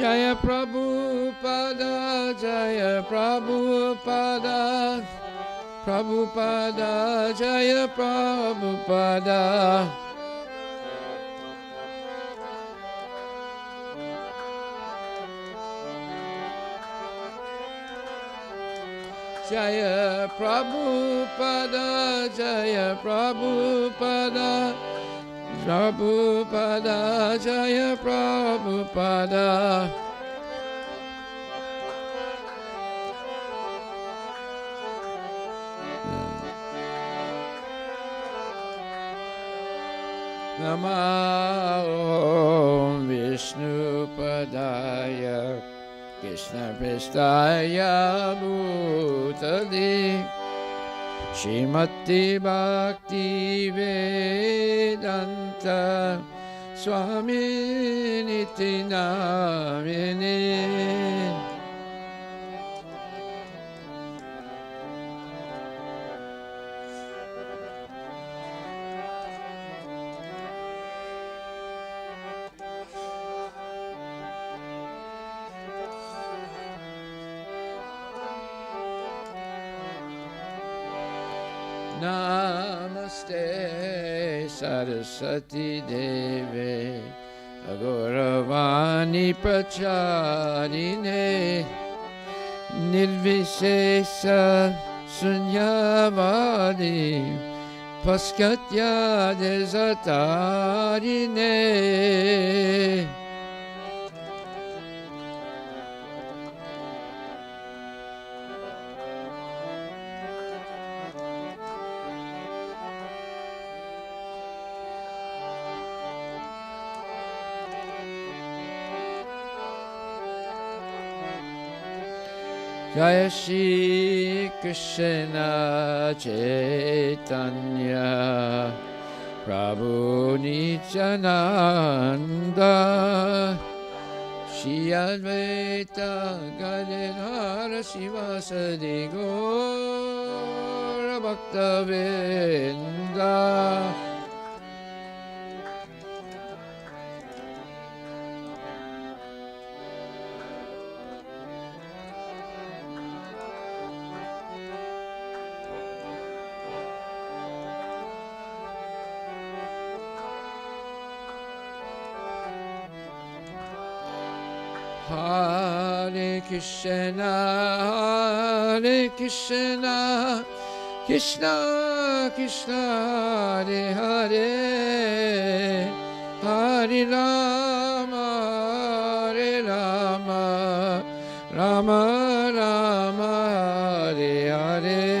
Jaya Prabhupada Jaya Prabhupada Prabhupada Jaya Prabhupada Jaya Prabhupada Jaya Prabhupada Prabhupada Jaya Prabhupada Namo Vishnu Padaya Krishna Prestaya Bhutale Shrimati Bhakti Vedanta Swami Niti Namine Namaste Saraswati Deve Agoravani Pracharine Nirvishesha Sunyavadi Paskatya Desatarine Jaya Shri Krishna Chaitanya Prabhu Nityananda Shri Advaita Gadadhara Sivasadi Gaura Bhakta Vrinda Hare Krishna, Hare Krishna, Krishna Krishna, Hare Hare, Hare Rama, Hare Rama, Rama Rama, Hare Hare.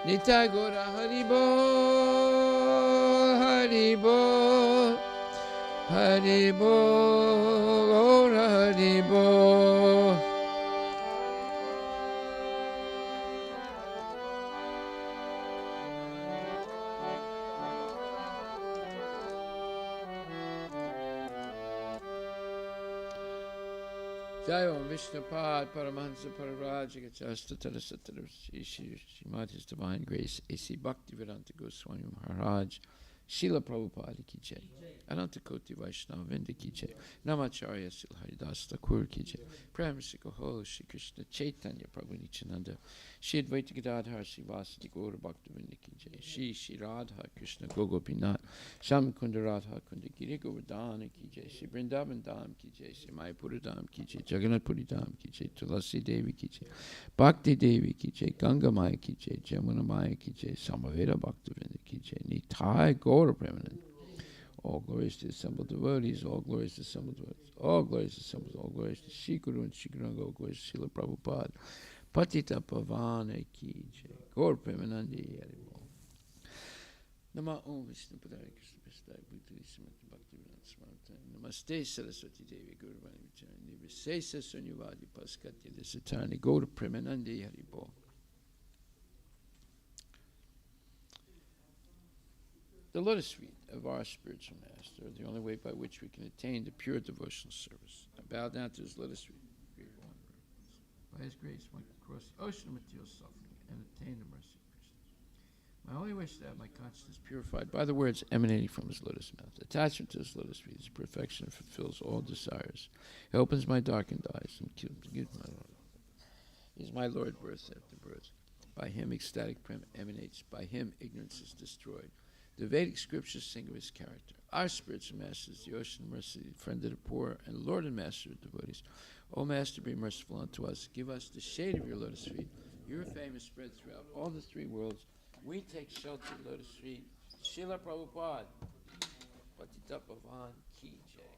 Nitai Gora Haribo, Haribo, Haribo, Gora Haribo. Jai Om Vishnupad Paramahansa Pararaja Gachasta Tadasatara Shrimad His Divine Grace A.C. Bhaktivedanta Goswami Maharaj Srila Prabhupada Ki Jai Ananta Koti Vaishnava Vrinda Ki Jai Namacharya Srila Haridas Thakur Ki Jai Prem Sikho Shri Krishna Chaitanya Prabhu Nityananda Shri Advaita Gadadhar Shri Vasadi Gaura Bhaktivinoda Ki Jai Shri Radha Krishna Gogopinath Sham Kunda Radha Kunda Giri Govardhana Ki Jai Shri Vrindavan Dham Ki Jai Shri Mayapura Dham Ki Jai Jagannath Puri Dham Ki Jai Tulasi Devi Ki Jai Bhakti Devi Ki Jai Ganga Maya Ki Jai Jamuna Maya Ki Jai Samaveda Bhaktivinoda Ki Jai Nitai Gaura Premanand. All glories to the assembled devotees, all glories to the assembled devotees, all glories to the assembled, all glories to Shri Guru and Shri Guranga, all glories to Srila Prabhupada. Patita Pavane Ki Jai, Gaur Premanandi Haribo. Nama Om Vishnu Padaya Krishna Prasthaya Bhutali Samati Bhaktivedanta Smartaya Namaste Saraswati Devi Guru Vani Vichari Nirvisesa Sunyavadi Paskatya Desatani Gaur Premanandi Haribo. The lotus feet of our spiritual master are the only way by which we can attain the pure devotional service. I bow down to his lotus feet. By his grace, one can cross the ocean of material suffering and attain the mercy of Krishna. My only wish is to have my consciousness purified by the words emanating from his lotus mouth. Attachment to his lotus feet is perfection and fulfills all desires. He opens my darkened eyes and gives my Lord. He is my Lord birth after birth. By him ecstatic prem emanates. By him ignorance is destroyed. The Vedic scriptures sing of his character. Our spiritual master is the ocean of mercy, the friend of the poor, and Lord and master of devotees. O Master, be merciful unto us. Give us the shade of your lotus feet. Your fame is spread throughout all the three worlds. We take shelter of lotus feet. Srila Prabhupada. Patita Pavan Ki Jai.